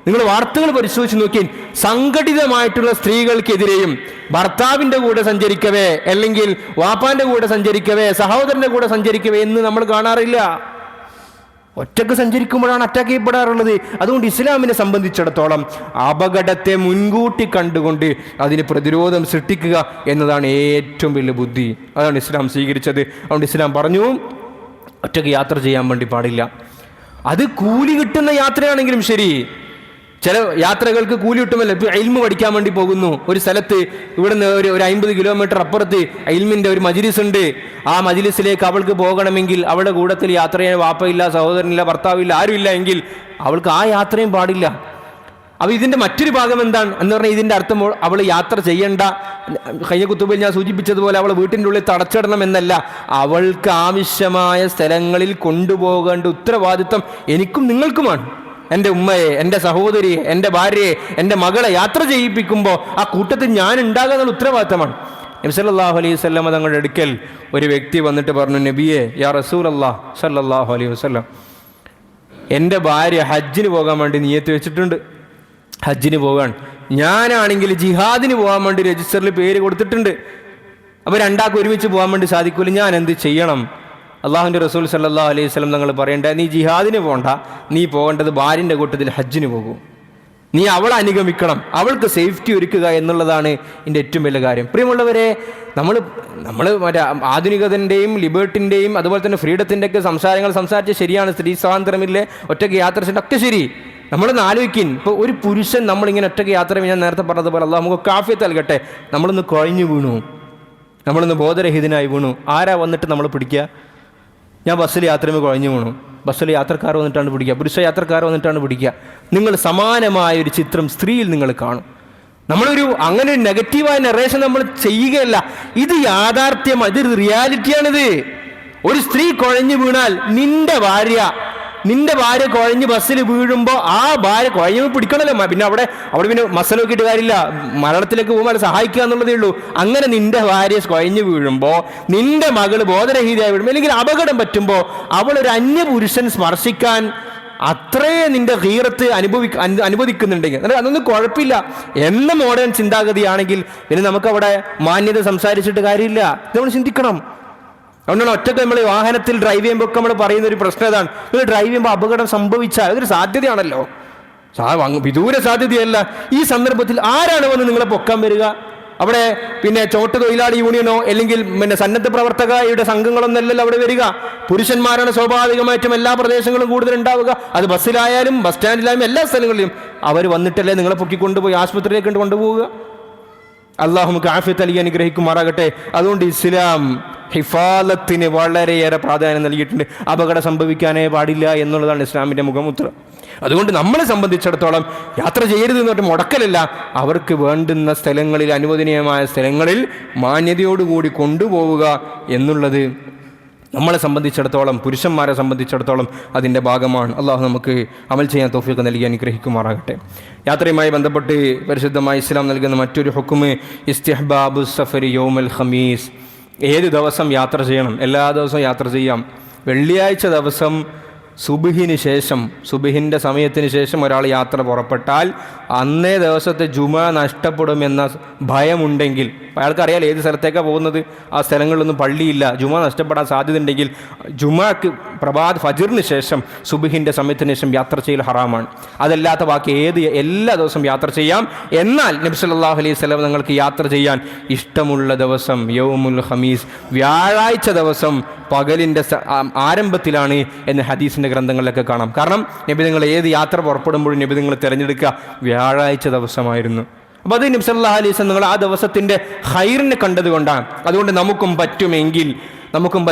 നിങ്ങൾ വാർത്തകൾ പരിശോധിച്ച് നോക്കി. സംഘടിതമായിട്ടുള്ള സ്ത്രീകൾക്കെതിരെയും ഭർത്താവിൻ്റെ കൂടെ സഞ്ചരിക്കവേ, അല്ലെങ്കിൽ വാപ്പാൻ്റെ കൂടെ സഞ്ചരിക്കവേ, സഹോദരൻ്റെ കൂടെ സഞ്ചരിക്കവേ എന്ന് നമ്മൾ കാണാറില്ല. ഒറ്റക്ക് സഞ്ചരിക്കുമ്പോഴാണ് അറ്റാക്ക് ചെയ്യപ്പെടാറുള്ളത്. അതുകൊണ്ട് ഇസ്ലാമിനെ സംബന്ധിച്ചിടത്തോളം അപകടത്തെ മുൻകൂട്ടി കണ്ടുകൊണ്ട് അതിന് പ്രതിരോധം സൃഷ്ടിക്കുക എന്നതാണ് ഏറ്റവും വലിയ ബുദ്ധി. അതാണ് ഇസ്ലാം സ്വീകരിച്ചത്. അതുകൊണ്ട് ഇസ്ലാം പറഞ്ഞു ഒറ്റക്ക് യാത്ര ചെയ്യാൻ വേണ്ടി പാടില്ല. അത് കൂലി കിട്ടുന്ന യാത്രയാണെങ്കിലും ശരി. ചില യാത്രകൾക്ക് കൂലി കിട്ടുമല്ലോ. ഇപ്പോൾ ഇൽമ് പഠിക്കാൻ വേണ്ടി പോകുന്നു ഒരു സ്ഥലത്ത്, ഇവിടുന്ന് ഒരു 50 കിലോമീറ്റർ അപ്പുറത്ത് ഇൽമിൻ്റെ ഒരു മജ്ലിസ് ഉണ്ട്. ആ മജ്ലിസിലേക്ക് അവൾക്ക് പോകണമെങ്കിൽ അവളുടെ കൂട്ടത്തിൽ യാത്ര ചെയ്യാൻ വാപ്പയില്ല, സഹോദരനില്ല, ഭർത്താവില്ല, ആരുമില്ല എങ്കിൽ അവൾക്ക് ആ യാത്രയും പാടില്ല. അപ്പോൾ ഇതിൻ്റെ മറ്റൊരു ഭാഗം എന്താണ് എന്ന് പറഞ്ഞാൽ, ഇതിൻ്റെ അർത്ഥം അവൾ യാത്ര ചെയ്യേണ്ട, കഴിഞ്ഞ കുത്തുബയിൽ ഞാൻ സൂചിപ്പിച്ചതുപോലെ അവൾ വീട്ടിൻ്റെ ഉള്ളിൽ തടച്ചിടണം എന്നല്ല. അവൾക്ക് ആവശ്യമായ സ്ഥലങ്ങളിൽ കൊണ്ടുപോകേണ്ട ഉത്തരവാദിത്വം എനിക്കും നിങ്ങൾക്കുമാണ്. എൻ്റെ ഉമ്മയെ, എൻ്റെ സഹോദരിയെ, എൻ്റെ ഭാര്യയെ, എൻ്റെ മകളെ യാത്ര ചെയ്യിപ്പിക്കുമ്പോൾ ആ കൂട്ടത്തിൽ ഞാൻ ഉണ്ടാകുന്ന ഉത്തരവാദിത്തമാണ്. നബി സല്ലല്ലാഹു അലൈഹി വസല്ലം തങ്ങളുടെ അടുക്കൽ ഒരു വ്യക്തി വന്നിട്ട് പറഞ്ഞു, നബിയെ യാ റസൂലല്ലാഹ് സല്ലല്ലാഹു അലൈഹി വസല്ലം, എൻ്റെ ഭാര്യ ഹജ്ജിന് പോകാൻ വേണ്ടി നിയ്യത്ത് വെച്ചിട്ടുണ്ട്, ഹജ്ജിന് പോകാൻ. ഞാനാണെങ്കിൽ ജിഹാദിന് പോകാൻ വേണ്ടി രജിസ്റ്ററിൽ പേര് കൊടുത്തിട്ടുണ്ട്. അപ്പോൾ രണ്ടാൾക്ക് ഒരുമിച്ച് പോകാൻ വേണ്ടി സാധിക്കില്ല, ഞാൻ എന്ത് ചെയ്യണം? അള്ളാഹുവിൻ്റെ റസൂൽ സല്ലല്ലാഹു അലൈഹി വസല്ലം തങ്ങൾ പറയേണ്ട, നീ ജിഹാദിന് പോകണ്ട, നീ പോകേണ്ടത് ഭാര്യൻ്റെ കൂട്ടത്തിൽ ഹജ്ജിന് പോകും. നീ അവളെ അനുഗമിക്കണം, അവൾക്ക് സേഫ്റ്റി ഒരുക്കുക എന്നുള്ളതാണ് എൻ്റെ ഏറ്റവും വലിയ കാര്യം. പ്രിയമുള്ളവരെ, നമ്മൾ മറ്റേ ആധുനികതൻ്റെയും ലിബേർട്ടിൻ്റെയും അതുപോലെ തന്നെ ഫ്രീഡത്തിൻ്റെയൊക്കെ സംസാരിച്ച് ശരിയാണ്, സ്ത്രീ സ്വാതന്ത്ര്യമില്ലേ, ഒറ്റയ്ക്ക് യാത്ര ചെയ്യേണ്ട ഒക്കെ ശരി. നമ്മളൊന്ന് ആലോചിക്കും, ഇപ്പോൾ ഒരു പുരുഷൻ നമ്മളിങ്ങനെ ഒറ്റയ്ക്ക് യാത്ര ചെയ്യാൻ, ഞാൻ നേരത്തെ പറഞ്ഞതുപോലെ അള്ളാഹു നമുക്ക് കാഫിയത്ത് നൽകട്ടെ, നമ്മളൊന്ന് കുഴഞ്ഞു വീണു, നമ്മളൊന്ന് ബോധരഹിതനായി വീണു, ആരാ വന്നിട്ട് നമ്മൾ പിടിക്കുക? ഞാൻ ബസ്സിൽ യാത്ര ചെയ്യുമ്പോൾ കുഴഞ്ഞു വീണു, ബസ്സിൽ യാത്രക്കാർ വന്നിട്ടാണ് പിടിക്കുക, പുരുഷ യാത്രക്കാർ വന്നിട്ടാണ് പിടിക്കുക. നിങ്ങൾ സമാനമായൊരു ചിത്രം സ്ത്രീയിൽ നിങ്ങൾ കാണും. അങ്ങനെ ഒരു നെഗറ്റീവായ നറേഷൻ നമ്മൾ ചെയ്യുകയല്ല, ഇത് യാഥാർത്ഥ്യമാണ്, ഇത് റിയാലിറ്റിയാണിത്. ഒരു സ്ത്രീ കുഴഞ്ഞു വീണാൽ നിന്റെ ഭാര്യ കുഴഞ്ഞ് ബസ്സിൽ വീഴുമ്പോൾ ആ ഭാര്യ കുഴഞ്ഞു പിടിക്കണമല്ലോ, പിന്നെ അവിടെ പിന്നെ മസല നോക്കിയിട്ട് കാര്യമില്ല, മരണത്തിലേക്ക് പോകുമ്പോൾ സഹായിക്കുക എന്നുള്ളതേ ഉള്ളൂ. അങ്ങനെ നിന്റെ ഭാര്യ കുഴഞ്ഞു വീഴുമ്പോൾ, നിന്റെ മകള് ബോധരഹിതയായി വീഴുമ്പോൾ, അല്ലെങ്കിൽ അപകടം പറ്റുമ്പോൾ അവളൊരു അന്യപുരുഷൻ സ്പർശിക്കാൻ അത്രേ നിന്റെ ഗീറത്ത് അനുവദിക്കുന്നുണ്ടെങ്കിൽ അതൊന്നും കുഴപ്പമില്ല എന്ന മോഡേൺ ചിന്താഗതിയാണെങ്കിൽ പിന്നെ നമുക്കവിടെ മാന്യത സംസാരിച്ചിട്ട് കാര്യമില്ല. നമ്മൾ ചിന്തിക്കണം. അതുകൊണ്ടാണ് ഒറ്റയ്ക്ക് നമ്മൾ വാഹനത്തിൽ ഡ്രൈവ് ചെയ്യുമ്പോൾ ഒക്കെ നമ്മൾ പറയുന്ന ഒരു പ്രശ്നം ഇതാണ്, നിങ്ങൾ ഡ്രൈവ് ചെയ്യുമ്പോൾ അപകടം സംഭവിച്ചാൽ അതൊരു സാധ്യതയാണല്ലോ, വിദൂര സാധ്യതയല്ല. ഈ സന്ദർഭത്തിൽ ആരാണ് വന്ന് നിങ്ങളെ പൊക്കാൻ വരിക? അവിടെ പിന്നെ ചോട്ട് തൊഴിലാളി യൂണിയനോ അല്ലെങ്കിൽ പിന്നെ സന്നദ്ധ പ്രവർത്തകരുടെ സംഘങ്ങളൊന്നല്ലല്ലോ അവിടെ വരിക. പുരുഷന്മാരാണ് സ്വാഭാവികമായിട്ടും എല്ലാ പ്രദേശങ്ങളും കൂടുതൽ ഉണ്ടാവുക. അത് ബസ്സിലായാലും ബസ് സ്റ്റാൻഡിലായാലും എല്ലാ സ്ഥലങ്ങളിലും അവർ വന്നിട്ടല്ലേ നിങ്ങളെ പൊക്കിക്കൊണ്ടുപോയി ആശുപത്രിയിലേക്ക് കൊണ്ടുപോവുക. അള്ളാഹു നമുക്ക് ആഫിയത്ത് നൽകി അനുഗ്രഹിക്കുമാറാകട്ടെ. അതുകൊണ്ട് ഇസ്ലാം ഹിഫാലത്തിന് വളരെയേറെ പ്രാധാന്യം നൽകിയിട്ടുണ്ട്. അപകടം സംഭവിക്കാനേ പാടില്ല എന്നുള്ളതാണ് ഇസ്ലാമിൻ്റെ മുഖമുദ്ര. അതുകൊണ്ട് നമ്മളെ സംബന്ധിച്ചിടത്തോളം യാത്ര ചെയ്യരുത് എന്ന് പറഞ്ഞാൽ മുടക്കലല്ല, അവർക്ക് വേണ്ടുന്ന സ്ഥലങ്ങളിൽ, അനുവദനീയമായ സ്ഥലങ്ങളിൽ മാന്യതയോടുകൂടി കൊണ്ടുപോവുക എന്നുള്ളത് നമ്മളെ സംബന്ധിച്ചിടത്തോളം, പുരുഷന്മാരെ സംബന്ധിച്ചിടത്തോളം അതിൻ്റെ ഭാഗമാണ്. അള്ളാഹു നമുക്ക് അമൽ ചെയ്യാൻ തൗഫീഖ് നൽകി അനുഗ്രഹിക്കുമാറാകട്ടെ. യാത്രയുമായി ബന്ധപ്പെട്ട് പരിശുദ്ധമായ ഇസ്ലാം നൽകുന്ന മറ്റൊരു ഹുക്മ് ഇസ്തിഹ്ബാബു സഫരി യൗമൽ ഖമീസ്. ഏത് ദിവസം യാത്ര ചെയ്യണം? എല്ലാ ദിവസവും യാത്ര ചെയ്യാം. വെള്ളിയാഴ്ച ദിവസം സുബ്ഹിന് ശേഷം, സുബ്ഹിൻ്റെ സമയത്തിന് ശേഷം ഒരാൾ യാത്ര പുറപ്പെട്ടാൽ അന്നേ ദിവസത്തെ ജുമാ നഷ്ടപ്പെടുമെന്ന ഭയമുണ്ടെങ്കിൽ, അയാൾക്കറിയാൽ ഏത് സ്ഥലത്തേക്കാണ് പോകുന്നത്, ആ സ്ഥലങ്ങളിലൊന്നും പള്ളിയില്ല, ജുമാ നഷ്ടപ്പെടാൻ സാധ്യതയുണ്ടെങ്കിൽ ജുമാക്ക് ഫജ്റിന് ശേഷം സുബ്ഹിൻ്റെ സമയത്തിന് ശേഷം യാത്ര ചെയ്യൽ ഹറാമാണ്. അതല്ലാത്ത ബാക്കി എല്ലാ ദിവസവും യാത്ര ചെയ്യാം. എന്നാൽ നബി സല്ലല്ലാഹു അലൈഹി വസല്ലം നിങ്ങൾക്ക് യാത്ര ചെയ്യാൻ ഇഷ്ടമുള്ള ദിവസം യൗമുൽ ഖമീസ്, വ്യാഴാഴ്ച ദിവസം പകലിൻ്റെ ആരംഭത്തിലാണ് എന്ന് ഹദീസിൻ്റെ ഗ്രന്ഥങ്ങളിലൊക്കെ കാണാം. കാരണം നബി നിങ്ങൾ ഏത് യാത്ര പുറപ്പെടുമ്പോഴും നബി നിങ്ങൾ തിരഞ്ഞെടുക്കുക വ്യാഴാഴ്ച ദിവസമായിരുന്നു. അപ്പോൾ അത് നബി സല്ലല്ലാഹു അലൈഹി വസല്ലം നിങ്ങൾ ആ ദിവസത്തിൻ്റെ ഖൈറിനെ കണ്ടതുകൊണ്ടാണ്. അതുകൊണ്ട് നമുക്കും പറ്റുമെങ്കിൽ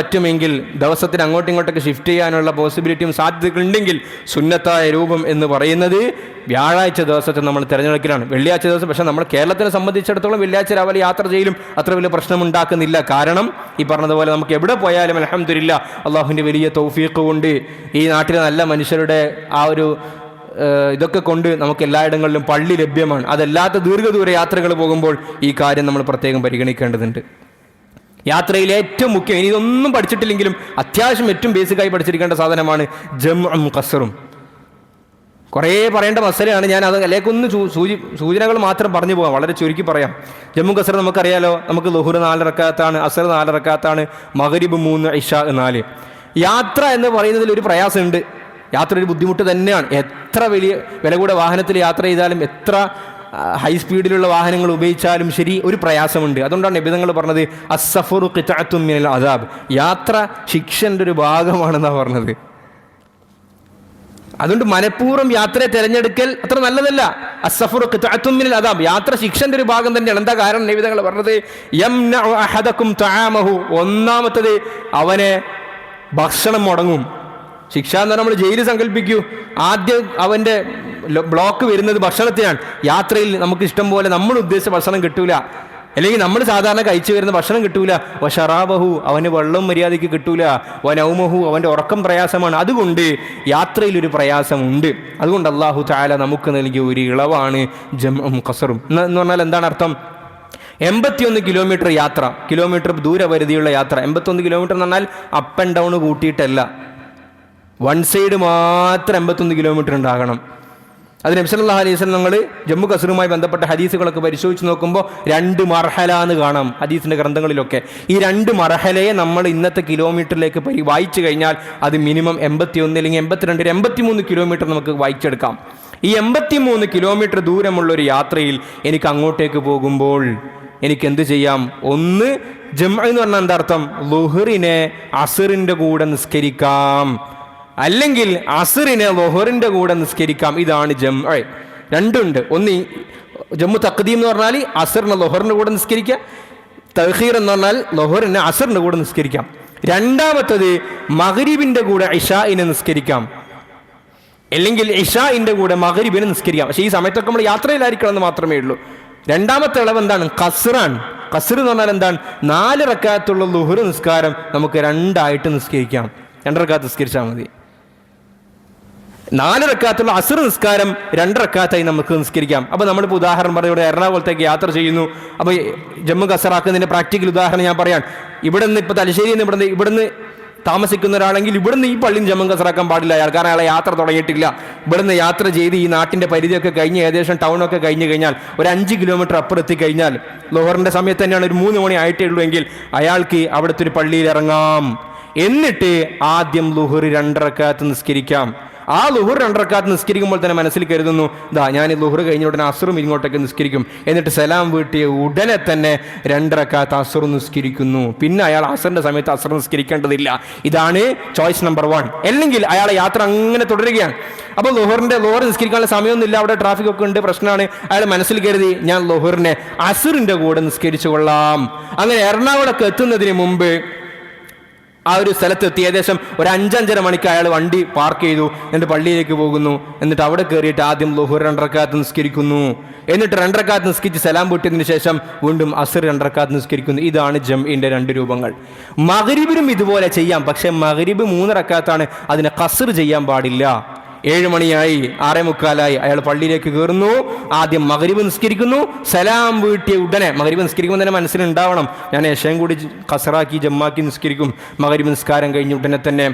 ദിവസത്തിന് അങ്ങോട്ടും ഇങ്ങോട്ടൊക്കെ ഷിഫ്റ്റ് ചെയ്യാനുള്ള പോസിബിലിറ്റിയും സാധ്യതകളുണ്ടെങ്കിൽ സുന്നത്തായ രൂപം എന്ന് പറയുന്നത് വ്യാഴാഴ്ച ദിവസത്തെ നമ്മൾ തിരഞ്ഞെടുക്കലാണ്. വെള്ളിയാഴ്ച ദിവസം പക്ഷേ നമ്മൾ കേരളത്തിനെ സംബന്ധിച്ചിടത്തോളം വെള്ളിയാഴ്ച രാവിലെ യാത്ര ചെയ്യലും അത്ര വലിയ പ്രശ്നമുണ്ടാക്കുന്നില്ല. കാരണം ഈ പറഞ്ഞതുപോലെ നമുക്ക് എവിടെ പോയാലും അൽഹംദുലില്ലാഹ് അള്ളാഹുവിൻ്റെ വലിയ തൗഫീഖ് കൊണ്ട്, ഈ നാട്ടിലെ നല്ല മനുഷ്യരുടെ ആ ഒരു ഇതൊക്കെ കൊണ്ട് നമുക്ക് എല്ലായിടങ്ങളിലും പള്ളി ലഭ്യമാണ്. അതല്ലാത്ത ദീർഘദൂര യാത്രകൾ പോകുമ്പോൾ ഈ കാര്യം നമ്മൾ പ്രത്യേകം പരിഗണിക്കേണ്ടതുണ്ട്. യാത്രയിൽ ഏറ്റവും മുഖ്യം, ഇനി ഇതൊന്നും പഠിച്ചിട്ടില്ലെങ്കിലും അത്യാവശ്യം ഏറ്റവും ബേസിക്കായി പഠിച്ചിരിക്കേണ്ട സാധനമാണ് ജംഉം ഖസ്റും. കുറേ പറയേണ്ട മസലയാണ്, ഞാൻ അത് അതിലേക്കൊന്ന് സൂചനകൾ മാത്രം പറഞ്ഞു പോകാം, വളരെ ചുരുക്കി പറയാം. ജമ്മു ഖസ്ർ നമുക്കറിയാലോ, നമുക്ക് ളുഹ്ർ 4 റക്അത്താണ്, അസ്ർ 4 റക്അത്താണ്, മഗ്രിബ് 3, ഇശാ 4. യാത്ര എന്ന് പറയുന്നതിൽ ഒരു പ്രയാസമുണ്ട്, യാത്ര ഒരു ബുദ്ധിമുട്ട് തന്നെയാണ്. എത്ര വലിയ വില കൂടെ വാഹനത്തിൽ യാത്ര ചെയ്താലും, എത്ര ഹൈ സ്പീഡിലുള്ള വാഹനങ്ങൾ ഉപയോഗിച്ചാലും ശരി, ഒരു പ്രയാസമുണ്ട്. അതുകൊണ്ടാണ് നബി തങ്ങൾ പറഞ്ഞത് അസ്സഫറു ഖിത്അത്തും മിനൽ അദാബ്, യാത്ര ശിക്ഷൻ്റെ ഒരു ഭാഗമാണെന്നാണ് പറഞ്ഞത്. അതുകൊണ്ട് മനഃപൂർവ്വം യാത്രയെ തിരഞ്ഞെടുക്കൽ അത്ര നല്ലതല്ല. അസ്സഫറു ഖിത്അത്തും മിനൽ അദാബ്, യാത്ര ശിക്ഷൻ്റെ ഒരു ഭാഗം തന്നെയാണ്. എന്താ കാരണം? നബി തങ്ങൾ പറഞ്ഞത് യംനഉ അഹദകും തആമഹു, ഒന്നാമത്തത് അവനെ ഭക്ഷണം മുടങ്ങും. ശിക്ഷ എന്ന് പറഞ്ഞാൽ നമ്മൾ ജയിലിൽ സങ്കല്പിക്കൂ, ആദ്യം അവൻ്റെ ബ്ലോക്ക് വരുന്നത് ഭക്ഷണത്തിനാണ്. യാത്രയിൽ നമുക്ക് ഇഷ്ടം പോലെ നമ്മൾ ഉദ്ദേശിച്ച ഭക്ഷണം കിട്ടൂല, അല്ലെങ്കിൽ നമ്മൾ സാധാരണ കഴിച്ചു വരുന്ന ഭക്ഷണം കിട്ടൂല. വശറാബഹു, അവന് വെള്ളം മര്യാദയ്ക്ക് കിട്ടൂല. വനൗമഹു, അവൻ്റെ ഉറക്കം പ്രയാസമാണ്. അതുകൊണ്ട് യാത്രയിലൊരു പ്രയാസമുണ്ട്. അതുകൊണ്ട് അല്ലാഹു തആല നമുക്ക് നൽകിയ ഒരു ഇളവാണ് ജംഉം ഖസ്റും എന്ന് പറഞ്ഞാൽ എന്താണ് അർത്ഥം? 81 കിലോമീറ്റർ യാത്ര, കിലോമീറ്റർ ദൂരപരിധിയുള്ള യാത്ര. 81 കിലോമീറ്റർ എന്ന് പറഞ്ഞാൽ അപ്പ് ആൻഡ് ഡൗൺ കൂട്ടിയിട്ടല്ല, വൺ സൈഡ് മാത്രം 81 കിലോമീറ്റർ ഉണ്ടാകണം. അത് നബി സല്ലല്ലാഹു അലൈഹി വസല്ലം നമ്മൾ ജമ്മു കസറുമായി ബന്ധപ്പെട്ട ഹദീസുകളൊക്കെ പരിശോധിച്ച് നോക്കുമ്പോൾ 2 മർഹല എന്ന് കാണാം ഹദീസിൻ്റെ ഗ്രന്ഥങ്ങളിലൊക്കെ. ഈ 2 മർഹലയെ നമ്മൾ ഇന്നത്തെ കിലോമീറ്ററിലേക്ക് വായിച്ചു കഴിഞ്ഞാൽ അത് മിനിമം 81 അല്ലെങ്കിൽ 82 83 കിലോമീറ്റർ നമുക്ക് വായിച്ചെടുക്കാം. ഈ 83 കിലോമീറ്റർ ദൂരമുള്ളൊരു യാത്രയിൽ എനിക്ക് അങ്ങോട്ടേക്ക് പോകുമ്പോൾ എനിക്ക് എന്ത് ചെയ്യാം? ഒന്ന്, ജംഅ എന്ന് പറഞ്ഞാൽ എന്താ അർത്ഥം? ളുഹറിനെ അസ്റിൻ്റെ കൂടെ നിസ്കരിക്കാം, അല്ലെങ്കിൽ അസ്റിനെ ളുഹറിൻ്റെ കൂടെ നിസ്കരിക്കാം. ഇതാണ് ജംഅ. രണ്ടുണ്ട്. ഒന്ന് ജമ്മു തഖ്ദീം എന്ന് പറഞ്ഞാൽ അസ്റിനെ ളുഹറിൻ്റെ കൂടെ നിസ്കരിക്കാം, തഖീർ എന്ന് പറഞ്ഞാൽ ളുഹറിനെ അസ്റിൻ്റെ കൂടെ നിസ്കരിക്കാം. രണ്ടാമത്തത് മഗ്രിബിൻ്റെ കൂടെ ഇശാഇനെ നിസ്കരിക്കാം, അല്ലെങ്കിൽ ഇശാഇൻ്റെ കൂടെ മഗ്രിബിനെ നിസ്കരിക്കാം. പക്ഷേ ഈ സമയത്തൊക്കെ നമ്മൾ യാത്രയിലായിരിക്കണം എന്ന് മാത്രമേ ഉള്ളൂ. രണ്ടാമത്തെ ഇളവ് എന്താണ്? ഖസ്റാണ്. ഖസ്ർ എന്ന് പറഞ്ഞാൽ എന്താണ്? 4 റക്അത്തുള്ള ളുഹർ നിസ്കാരം നമുക്ക് 2 ആയിട്ട് നിസ്കരിക്കാം. 2 റക്അത്ത് നിസ്കരിച്ചാൽ മതി. 4 റക്അത്തുള്ള അസ്ർ നിസ്കാരം 2 റക്അത്തായി നമുക്ക് നിസ്കരിക്കാം. അപ്പോൾ നമ്മളിപ്പോൾ ഉദാഹരണം പറയും, ഇവിടെ എറണാകുളത്തേക്ക് യാത്ര ചെയ്യുന്നു. അപ്പോൾ ജമ്മു കസറാക്കുന്നതിൻ്റെ പ്രാക്ടിക്കൽ ഉദാഹരണം ഞാൻ പറയാം. ഇവിടെ നിന്ന് ഇപ്പോൾ തലശ്ശേരിയിൽ നിന്ന് ഇവിടുന്ന് താമസിക്കുന്ന ഒരാളെങ്കിൽ ഇവിടുന്ന് ഈ പള്ളിയും ജമ്മു കസറാക്കാൻ പാടില്ല അയാൾ, കാരണം അയാളെ യാത്ര തുടങ്ങിയിട്ടില്ല. ഇവിടുന്ന് യാത്ര ചെയ്ത് ഈ നാട്ടിൻ്റെ പരിധിയൊക്കെ കഴിഞ്ഞ് ഏകദേശം ടൗണൊക്കെ കഴിഞ്ഞ് കഴിഞ്ഞാൽ ഒരു 5 കിലോമീറ്റർ അപ്പുറം എത്തിക്കഴിഞ്ഞാൽ ളുഹറിൻ്റെ സമയത്ത് തന്നെയാണ്, ഒരു 3 മണി ആയിട്ടേ ഉള്ളൂ എങ്കിൽ അയാൾക്ക് അവിടുത്തെ ഒരു പള്ളിയിൽ ഇറങ്ങാം. എന്നിട്ട് ആദ്യം ളുഹർ 2 റക്അത്ത് നിസ്കരിക്കാം. ആ ളുഹർ 2 റക്അത്ത് നിസ്കരിക്കുമ്പോൾ തന്നെ മനസ്സിൽ കരുതുന്നു, ഞാൻ ഈ ളുഹർ കഴിഞ്ഞ ഉടനെ അസ്റും ഇങ്ങോട്ടേക്ക് നിസ്കരിക്കും. എന്നിട്ട് സലാം വീട്ടിയ ഉടനെ തന്നെ 2 റക്അത്ത് അസ്റും നിസ്കരിക്കുന്നു. പിന്നെ അയാൾ അസ്റിൻ്റെ സമയത്ത് അസ്ർ നിസ്കരിക്കേണ്ടതില്ല. ഇതാണ് ചോയ്സ് നമ്പർ 1. അല്ലെങ്കിൽ അയാളെ യാത്ര അങ്ങനെ തുടരുകയാണ്. അപ്പോൾ ളുഹർ നിസ്കരിക്കാനുള്ള സമയമൊന്നുമില്ല, അവിടെ ട്രാഫിക് ഒക്കെ ഉണ്ട്, പ്രശ്നമാണ്. അയാൾ മനസ്സിൽ കരുതി, ഞാൻ ളുഹറിനെ അസ്റിൻ്റെ കൂടെ നിസ്കരിച്ചു കൊള്ളാം. അങ്ങനെ എറണാകുളത്ത് എത്തുന്നതിന് മുമ്പ് ആ ഒരു സ്ഥലത്തെത്തി ഏകദേശം ഒരു 5-5:30 മണിക്ക് അയാൾ വണ്ടി പാർക്ക് ചെയ്തു. എന്നിട്ട് പള്ളിയിലേക്ക് പോകുന്നു. എന്നിട്ട് അവിടെ കയറിയിട്ട് ആദ്യം ളുഹർ 2 റക്അത്ത് നിസ്കരിക്കുന്നു. എന്നിട്ട് 2 റക്അത്ത് നിസ്കരിച്ച് സലാം വീട്ടിയതിന് ശേഷം വീണ്ടും അസ്ർ 2 റക്അത്ത് നിസ്കരിക്കുന്നു. ഇതാണ് ജംഇൻ്റെ 2 രൂപങ്ങൾ. മഗ്രിബിനും ഇതുപോലെ ചെയ്യാം, പക്ഷെ മഗ്രിബ് 3 റക്അത്താണ്, അതിനെ ഖസ്ർ ചെയ്യാൻ പാടില്ല. 7 മണിയായി, 6:45 അയാൾ പള്ളിയിലേക്ക് കയറുന്നു. ആദ്യം മഗ്രിബ് നിസ്കരിക്കുന്നു. സലാം വീട്ടിയ ഉടനെ മഗ്രിബ് നിസ്കരിക്കുമ്പോൾ തന്നെ മനസ്സിലുണ്ടാവണം, ഞാൻ ഇശയും കൂടി ഖസറാക്കി ജമ്മാക്കി നിസ്കരിക്കും. മഗ്രിബ് നിസ്കാരം കഴിഞ്ഞ ഉടനെ തന്നെ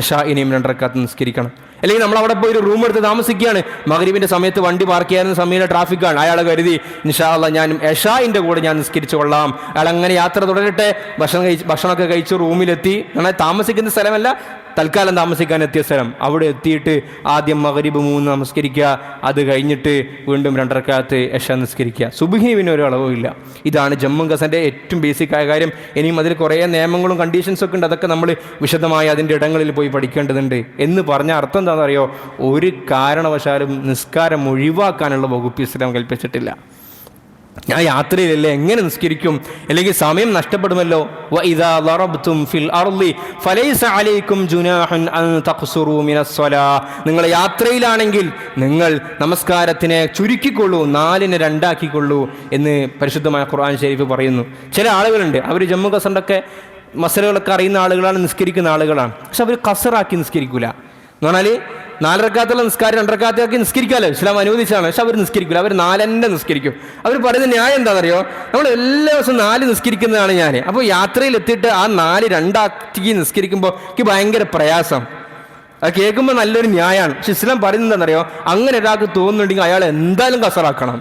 ഇശാഇനെയും 2 റക്അത്ത് നിസ്കരിക്കണം. അല്ലെങ്കിൽ നമ്മൾ അവിടെ പോയി ഒരു റൂം എടുത്ത് താമസിക്കുകയാണ്, മഗ്രിബിൻ്റെ സമയത്ത് വണ്ടി പാർക്ക് ചെയ്യാവുന്ന സമയത്ത് ട്രാഫിക്കാണ്. അയാളെ കരുതി, ഇൻഷാ അല്ലാഹ് ഞാൻ ഇശാഇൻ്റെ കൂടെ ഞാൻ നിസ്കരിച്ചു കൊള്ളാം. അയാൾ അങ്ങനെ യാത്ര തുടരട്ടെ. ഭക്ഷണമൊക്കെ കഴിച്ച് റൂമിലെത്തി. എന്നാൽ താമസിക്കുന്ന സ്ഥലമല്ല, തൽക്കാലം താമസിക്കാൻ എത്തിയ സ്ഥലം. അവിടെ എത്തിയിട്ട് ആദ്യം മഗ്രിബ് 3 നമസ്കരിക്കുക. അത് കഴിഞ്ഞിട്ട് വീണ്ടും 2 റക്അത്ത് ഇശാ നിസ്കരിക്കുക. സുബ്ഹിന് പിന്നെ ഒരു അളവും ഇല്ല. ഇതാണ് ജമ്മു കസറിൻ്റെ ഏറ്റവും ബേസിക്കായ കാര്യം. ഇനിയും അതിൽ കുറേ നിയമങ്ങളും കണ്ടീഷൻസും ഒക്കെ ഉണ്ട്. അതൊക്കെ നമ്മൾ വിശദമായി അതിൻ്റെ ഇടങ്ങളിൽ പോയി പഠിക്കേണ്ടതുണ്ട്. എന്ന് പറഞ്ഞ അർത്ഥം എന്താണെന്ന് അറിയോ? ഒരു കാരണവശാലും നിസ്കാരം ഒഴിവാക്കാനുള്ള വകുപ്പ് ഇസ്ലാം കൽപ്പിച്ചിട്ടില്ല. ഞാൻ യാത്രയിലല്ലേ, എങ്ങനെ നിസ്കരിക്കും? അല്ലെങ്കിൽ സമയം നഷ്ടപ്പെടുമല്ലോ. വഇദാ ദറബ്തും ഫിൽ അർളി ഫലൈസ അലൈക്കും ജുനാഹുൻ അൻ തഖ്സുറു മിനസ്സലാ. നിങ്ങൾ യാത്രയിലാണെങ്കിൽ നിങ്ങൾ നമസ്കാരത്തിനെ ചുരുക്കിക്കൊള്ളൂ, 4നെ 2 ആക്കിക്കൊള്ളൂ എന്ന് പരിശുദ്ധമായ ഖുർആൻ ശരീഫ് പറയുന്നു. ചില ആളുകളുണ്ട്, അവർ ജമ്മു കസറിൻ്റെയൊക്കെ മസലകളൊക്കെ അറിയുന്ന ആളുകളാണ്, നിസ്കരിക്കുന്ന ആളുകളാണ്. പക്ഷെ അവർ ഖസറാക്കി നിസ്കരിക്കൂല. എന്ന് പറഞ്ഞാൽ 4 റക്അത്തുള്ള നിസ്കാരം 2 റക്അത്താക്കി നിസ്കരിക്കാമല്ലോ, ഇസ്ലാം അനുവദിച്ചാണ്. പക്ഷെ അവർ നിസ്കരിക്കില്ല, അവർ 4 തന്നെ നിസ്കരിക്കും. അവർ പറയുന്ന ന്യായം എന്താണെന്നറിയോ? നമ്മൾ എല്ലാ ദിവസവും 4 നിസ്കരിക്കുന്നതാണ് ഞാൻ. അപ്പോൾ യാത്രയിൽ എത്തിയിട്ട് ആ 4 2 ആക്കി നിസ്കരിക്കുമ്പോൾ എനിക്ക് ഭയങ്കര പ്രയാസം. അത് കേൾക്കുമ്പോൾ നല്ലൊരു ന്യായമാണ്. പക്ഷെ ഇസ്ലാം പറയുന്നത് എന്താണെന്നറിയോ? അങ്ങനെ ഒരാൾക്ക് തോന്നുന്നുണ്ടെങ്കിൽ അയാൾ എന്തായാലും ഖസറാക്കണം.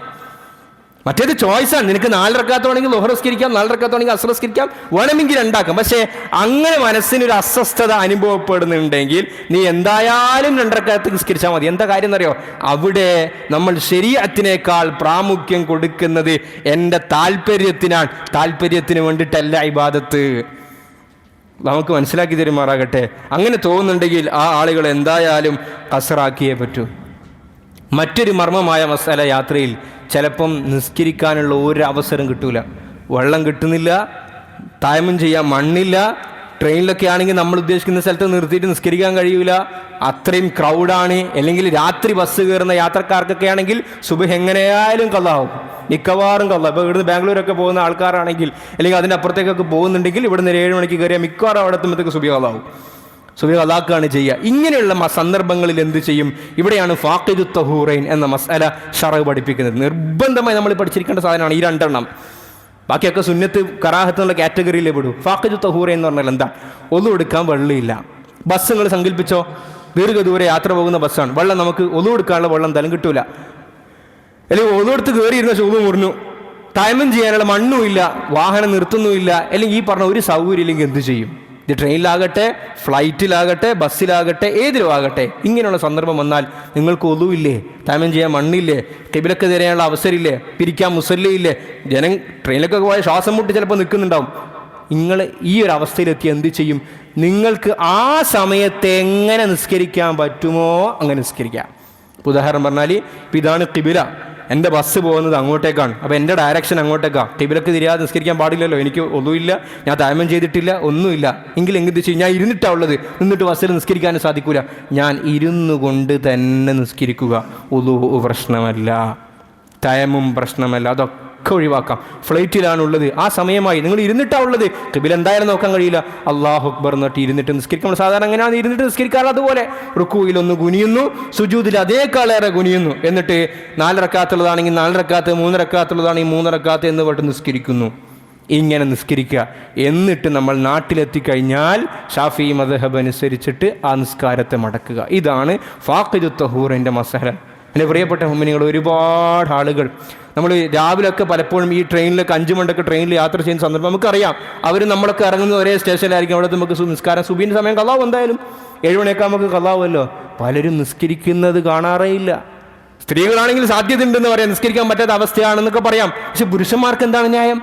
മറ്റേത് ചോയ്സാണ്. നിനക്ക് 4 റക്അത്ത് വേണമെങ്കിൽ ളുഹർ നിസ്കരിക്കാം, 4 റക്അത്ത് വേണമെങ്കിൽ അസ്ർ നിസ്കരിക്കാം, വേണമെങ്കിൽ 2 ആക്കാം. പക്ഷേ അങ്ങനെ മനസ്സിനൊരു അസ്വസ്ഥത അനുഭവപ്പെടുന്നുണ്ടെങ്കിൽ നീ എന്തായാലും 2 റക്അത്ത് നിസ്കരിച്ചാൽ മതി. എന്താ കാര്യം എന്നറിയോ? അവിടെ നമ്മൾ ശരീഅത്തിനേക്കാൾ പ്രാമുഖ്യം കൊടുക്കുന്നത് എൻ്റെ താല്പര്യത്തിനാണ്. താല്പര്യത്തിന് വേണ്ടിയിട്ടല്ല ഇബാദത്ത്. നമുക്ക് മനസ്സിലാക്കി തരുമാറാകട്ടെ. അങ്ങനെ തോന്നുന്നുണ്ടെങ്കിൽ ആ ആളുകൾ എന്തായാലും ഖസറാക്കിയേ പറ്റൂ. മറ്റൊരു മർമ്മമായ മസാല, യാത്രയിൽ ചിലപ്പം നിസ്കരിക്കാനുള്ള ഒരു അവസരം കിട്ടൂല. വെള്ളം കിട്ടുന്നില്ല, തയമ്മും ചെയ്യാൻ മണ്ണില്ല. ട്രെയിനിലൊക്കെ ആണെങ്കിൽ നമ്മൾ ഉദ്ദേശിക്കുന്ന സ്ഥലത്ത് നിർത്തിയിട്ട് നിസ്കരിക്കാൻ കഴിയൂല, അത്രയും ക്രൗഡാണ്. അല്ലെങ്കിൽ രാത്രി ബസ് കയറുന്ന യാത്രക്കാർക്കൊക്കെ ആണെങ്കിൽ സുബഹ് എങ്ങനെയായാലും ഖളാവും, മിക്കവാറും ഖളാ. ഇപ്പോൾ ഇവിടുന്ന് ബാംഗ്ലൂരൊക്കെ പോകുന്ന ആൾക്കാരാണെങ്കിൽ, അല്ലെങ്കിൽ അതിൻ്റെ അപ്പുറത്തേക്കൊക്കെ പോകുന്നുണ്ടെങ്കിൽ ഇവിടുന്ന് 7 മണിക്ക് കയറിയാൽ മിക്കവാറും അവിടെ എത്തുമ്പോഴത്തേക്ക് സുബഹ് ഖളാവും. സുബഹ് അതാക്കാണ് ചെയ്യുക. ഇങ്ങനെയുള്ള സന്ദർഭങ്ങളിൽ എന്ത് ചെയ്യും? ഇവിടെയാണ് ഫാഖിദു തഹൂറൈൻ എന്ന മസ്അല ശറഅ് പഠിപ്പിക്കുന്നത്. നിർബന്ധമായി നമ്മൾ പഠിച്ചിരിക്കേണ്ട സാധനമാണ് ഈ 2 എണ്ണം. ബാക്കിയൊക്കെ സുന്നത്ത് കറാഹത്ത് എന്നുള്ള കാറ്റഗറിയിലേ പെടൂ. ഫാഖിദു തഹൂറ എന്ന് പറഞ്ഞാൽ എന്താ? ഒളു എടുക്കാൻ വെള്ളമില്ല. ബസ് നിങ്ങൾ സങ്കല്പിച്ചോ, ദീർഘദൂരെ യാത്ര പോകുന്ന ബസ്സാണ്, വെള്ളം നമുക്ക് ഒളു എടുക്കാനുള്ള വെള്ളം എന്തായാലും കിട്ടൂല. അല്ലെങ്കിൽ ഒളു എടുത്ത് കയറിയിരുന്ന ഷൂവ് മുറിഞ്ഞു, തയമം ചെയ്യാനുള്ള മണ്ണും ഇല്ല, വാഹനം നിർത്തുന്നുമില്ല, അല്ലെങ്കിൽ ഈ പറഞ്ഞ ഒരു സൗകര്യം ഇല്ലെങ്കിൽ എന്ത് ചെയ്യും? ഇത് ട്രെയിനിലാകട്ടെ, ഫ്ലൈറ്റിലാകട്ടെ, ബസ്സിലാകട്ടെ, ഏതിലും ആകട്ടെ, ഇങ്ങനെയുള്ള സന്ദർഭം വന്നാൽ നിങ്ങൾക്ക് ഒതുവില്ലേ, തയമം ചെയ്യാൻ മണ്ണില്ലേ, കിബിലക്ക് തരാനുള്ള അവസരമില്ലേ, പിരിക്കാൻ മുസല്ലയില്ലേ, ട്രെയിനിലൊക്കെ പോയ ശ്വാസം മുട്ടി ചിലപ്പോൾ നിൽക്കുന്നുണ്ടാവും. നിങ്ങൾ ഈ ഒരു അവസ്ഥയിലെത്തി എന്ത് ചെയ്യും? നിങ്ങൾക്ക് ആ സമയത്ത് എങ്ങനെ നിസ്കരിക്കാൻ പറ്റുമോ അങ്ങനെ നിസ്കരിക്കാം. ഉദാഹരണം പറഞ്ഞാൽ ഇതാണ് കിബില, എൻ്റെ ബസ് പോകുന്നത് അങ്ങോട്ടേക്കാണ്, അപ്പോൾ എൻ്റെ ഡയറക്ഷൻ അങ്ങോട്ടേക്കാണ്, കിബിലക്ക് തിരിയാതെ നിസ്കരിക്കാൻ പാടില്ലല്ലോ, എനിക്ക് ഒന്നുമില്ല, ഞാൻ തയമം ചെയ്തിട്ടില്ല, ഒന്നുമില്ല, എങ്കിൽ എന്ത് ചെയ്യും? ഞാൻ ഇരുന്നിട്ടാണ് ഉള്ളത്, നിന്നിട്ട് ബസ്സിൽ നിസ്കരിക്കാനും സാധിക്കില്ല, ഞാൻ ഇരുന്നു കൊണ്ട് തന്നെ നിസ്കരിക്കുക. ഒതു പ്രശ്നമല്ല, തയമം പ്രശ്നമല്ല, അതൊക്കെ ഒഴിവാക്കാം. ഫ്ലൈറ്റിലാണുള്ളത്, ആ സമയമായി, നിങ്ങൾ ഇരുന്നിട്ടാണ് ഉള്ളത്, കിബില എന്തായാലും നോക്കാൻ കഴിയില്ല, അല്ലാഹു അക്ബർ എന്നിട്ട് ഇരുന്നിട്ട് നിസ്കരിക്കണം. സാധാരണ അങ്ങനെയാണ് ഇരുന്നിട്ട് നിസ്കരിക്കാറ്. അതുപോലെ റുക്കൂയിൽ ഒന്ന് കുനിയുന്നു, സുജൂദിൽ അതേക്കാളേറെ കുനിയുന്നു, എന്നിട്ട് 4 റക്അത്തുള്ളതാണെങ്കിൽ 4 റക്അത്ത്, 3 റക്അത്തുള്ളതാണെങ്കിൽ 3 റക്അത്ത് എന്ന് പറഞ്ഞ് നിസ്കരിക്കുന്നു. ഇങ്ങനെ നിസ്കരിക്കുക. എന്നിട്ട് നമ്മൾ നാട്ടിലെത്തിക്കഴിഞ്ഞാൽ ഷാഫി മദ്ഹബ് അനുസരിച്ചിട്ട് ആ നിസ്കാരത്തെ മടക്കുക. ഇതാണ് ഫാഖിദു തഹൂറിൻ്റെ മസല. എൻ്റെ പ്രിയപ്പെട്ട മുഅ്മിനീങ്ങൾ, ഒരുപാട് ആളുകൾ നമ്മൾ രാവിലെയൊക്കെ പലപ്പോഴും ഈ ട്രെയിനിലൊക്കെ 5 മണിക്കൊക്കെ ട്രെയിനിൽ യാത്ര ചെയ്യുന്ന സന്ദർഭം നമുക്കറിയാം. അവർ നമ്മളൊക്കെ ഇറങ്ങുന്ന ഒരേ സ്റ്റേഷനിലായിരിക്കും, അവിടെ നമുക്ക് നിസ്കാരം സുബീൻ്റെ സമയം ഖളാവും, എന്തായാലും 7 മണിയൊക്കെ നമുക്ക് ഖളാവുമല്ലോ. പലരും നിസ്കരിക്കുന്നത് കാണാറേ ഇല്ല. സ്ത്രീകളാണെങ്കിൽ സാധ്യത ഉണ്ടെന്ന് പറയാം, നിസ്കരിക്കാൻ പറ്റാത്ത അവസ്ഥയാണെന്നൊക്കെ പറയാം. പക്ഷെ പുരുഷന്മാർക്ക് എന്താണ് ന്യായം?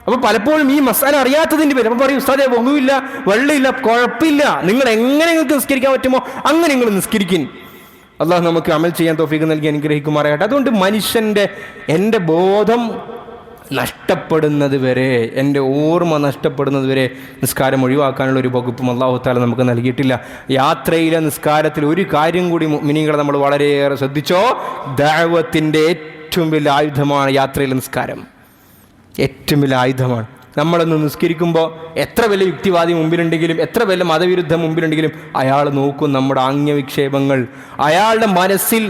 അപ്പോൾ പലപ്പോഴും ഈ മസാല അറിയാത്തതിൻ്റെ പേര് അപ്പോൾ പറയും, ഉസ്താദേ ഒന്നുമില്ല, വെള്ളമില്ല, കുഴപ്പമില്ല, നിങ്ങൾ എങ്ങനെ നിങ്ങൾക്ക് നിസ്കരിക്കാൻ പറ്റുമോ അങ്ങനെ നിങ്ങൾ നിസ്കരിക്കും. അള്ളാഹു നമുക്ക് അമൽ ചെയ്യാൻ തൗഫീഖ് നൽകി അനുഗ്രഹിക്കുമാറാകട്ടെ. അതുകൊണ്ട് മനുഷ്യൻ്റെ എൻ്റെ ബോധം നഷ്ടപ്പെടുന്നത് വരെ, എൻ്റെ ഓർമ്മ നഷ്ടപ്പെടുന്നത് വരെ നിസ്കാരം ഒഴിവാക്കാനുള്ള ഒരു വകുപ്പും അള്ളാഹു തആല നമുക്ക് നൽകിയിട്ടില്ല. യാത്രയിലെ നിസ്കാരത്തിൽ ഒരു കാര്യം കൂടി മുഅ്മിനീങ്ങളെ നമ്മൾ വളരെയേറെ ശ്രദ്ധിച്ചോ, ദഅവത്തിൻ്റെ ഏറ്റവും വലിയ ആയുധമാണ് യാത്രയിലെ നിസ്കാരം. ഏറ്റവും വലിയ ആയുധമാണ്. നമ്മളൊന്ന് നിസ്കരിക്കുമ്പോൾ എത്ര വലിയ യുക്തിവാദി മുമ്പിലുണ്ടെങ്കിലും, എത്ര വലിയ മതവിരുദ്ധം മുമ്പിലുണ്ടെങ്കിലും, അയാൾ നോക്കും നമ്മുടെ ആംഗ്യവിക്ഷേപങ്ങൾ, അയാളുടെ മനസ്സിൽ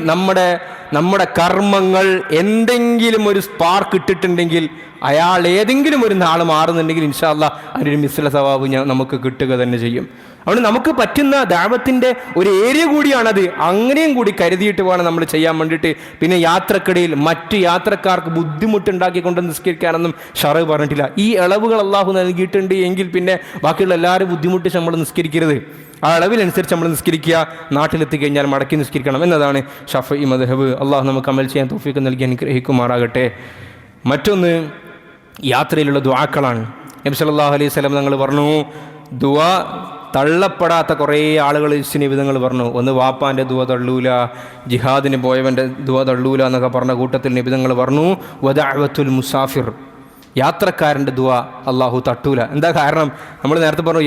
നമ്മുടെ കർമ്മങ്ങൾ എന്തെങ്കിലും ഒരു സ്പാർക്ക് ഇട്ടിട്ടുണ്ടെങ്കിൽ, അയാൾ ഏതെങ്കിലും ഒരു നാൾ മാറുന്നുണ്ടെങ്കിൽ ഇൻഷാ അല്ലാഹ് അതിനൊരു മിസ്ല സവാബ് നമുക്ക് കിട്ടുക തന്നെ ചെയ്യും. അതുകൊണ്ട് നമുക്ക് പറ്റുന്ന ദഅവത്തിൻ്റെ ഒരു ഏരിയ കൂടിയാണത്. അങ്ങനെയും കൂടി കരുതിയിട്ട് വേണം നമ്മൾ ചെയ്യാൻ വേണ്ടിയിട്ട്. പിന്നെ യാത്രക്കിടയിൽ മറ്റ് യാത്രക്കാർക്ക് ബുദ്ധിമുട്ടുണ്ടാക്കിക്കൊണ്ട് നിസ്കരിക്കാനൊന്നും ശറഅ് പറഞ്ഞിട്ടില്ല. ഈ ഇളവുകൾ അള്ളാഹു നൽകിയിട്ടുണ്ട് എങ്കിൽ പിന്നെ ബാക്കിയുള്ള എല്ലാവരും ബുദ്ധിമുട്ടിച്ച് നമ്മൾ നിസ്കരിക്കരുത്. ആ അളവിനനുസരിച്ച് നമ്മൾ നിസ്കരിക്കുക. നാട്ടിലെത്തിക്കഴിഞ്ഞാൽ മടക്കി നിസ്കരിക്കണം എന്നതാണ് ഷഫഈ മദ്ഹബ്. അള്ളാഹു നമുക്ക് അമൽ ചെയ്യാൻ തൗഫീഖ് നൽകി അനുഗ്രഹിക്കുമാറാകട്ടെ. മറ്റൊന്ന് യാത്രയിലുള്ള ദുആക്കളാണ്. നബി സല്ലല്ലാഹു അലൈഹി വസല്ലം തങ്ങൾ പറഞ്ഞു, ദുആ തള്ളപ്പെടാത്ത കുറേ ആളുകൾ നിബിധങ്ങൾ പറഞ്ഞു. ഒന്ന് വാപ്പാൻ്റെ ദുആ തള്ളൂല, ജിഹാദിന് പോയവൻ്റെ ദുആ തള്ളൂല എന്നൊക്കെ പറഞ്ഞ കൂട്ടത്തിൽ നിബിധങ്ങൾ പറഞ്ഞു, വദഅവത്തുൽ മുസാഫിർ, യാത്രക്കാരൻ്റെ ദുആ അള്ളാഹു തട്ടൂല. എന്താ കാരണം? നമ്മൾ നേരത്തെ പറഞ്ഞു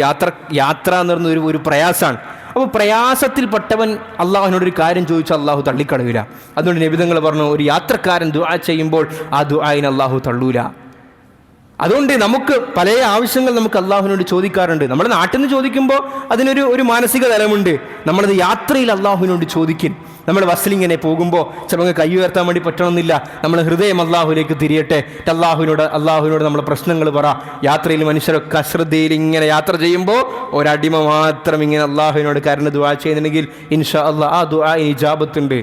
യാത്ര എന്ന് പറഞ്ഞ ഒരു പ്രയാസമാണ്. അപ്പോൾ പ്രയാസത്തിൽപ്പെട്ടവൻ അള്ളാഹുവിനോടൊരു കാര്യം ചോദിച്ചാൽ അള്ളാഹു തള്ളിക്കളയൂല. അതുകൊണ്ട് നിബിധങ്ങൾ പറഞ്ഞു, ഒരു യാത്രക്കാരൻ ദുആ ചെയ്യുമ്പോൾ ആ ദുആയിന് അള്ളാഹു തള്ളൂല. അതുകൊണ്ട് നമുക്ക് പല ആവശ്യങ്ങൾ നമുക്ക് അള്ളാഹുവിനോട് ചോദിക്കാറുണ്ട്. നമ്മുടെ നാട്ടിൽ നിന്ന് ചോദിക്കുമ്പോൾ അതിനൊരു മാനസിക തലമുണ്ട്. നമ്മളത് യാത്രയിൽ അള്ളാഹുവിനോട് ചോദിക്കും. നമ്മൾ ബസ്സിലിങ്ങനെ പോകുമ്പോൾ ചിലപ്പോൾ കൈ ഉയർത്താൻ വേണ്ടി പറ്റണമെന്നില്ല, നമ്മൾ ഹൃദയം അള്ളാഹുവിലേക്ക് തിരിയട്ടെ, അള്ളാഹുവിനോട് നമ്മളെ പ്രശ്നങ്ങൾ പറ. യാത്രയിൽ മനുഷ്യരൊക്കെ അശ്രദ്ധയിൽ ഇങ്ങനെ യാത്ര ചെയ്യുമ്പോൾ ഒരടിമ മാത്രം ഇങ്ങനെ അള്ളാഹുവിനോട് കരുണ ദുആ ചെയ്യുന്നുണ്ടെങ്കിൽ ഇൻഷാ അള്ളാഹ് ആ ദുആ ഇജാബത്തുണ്ട്.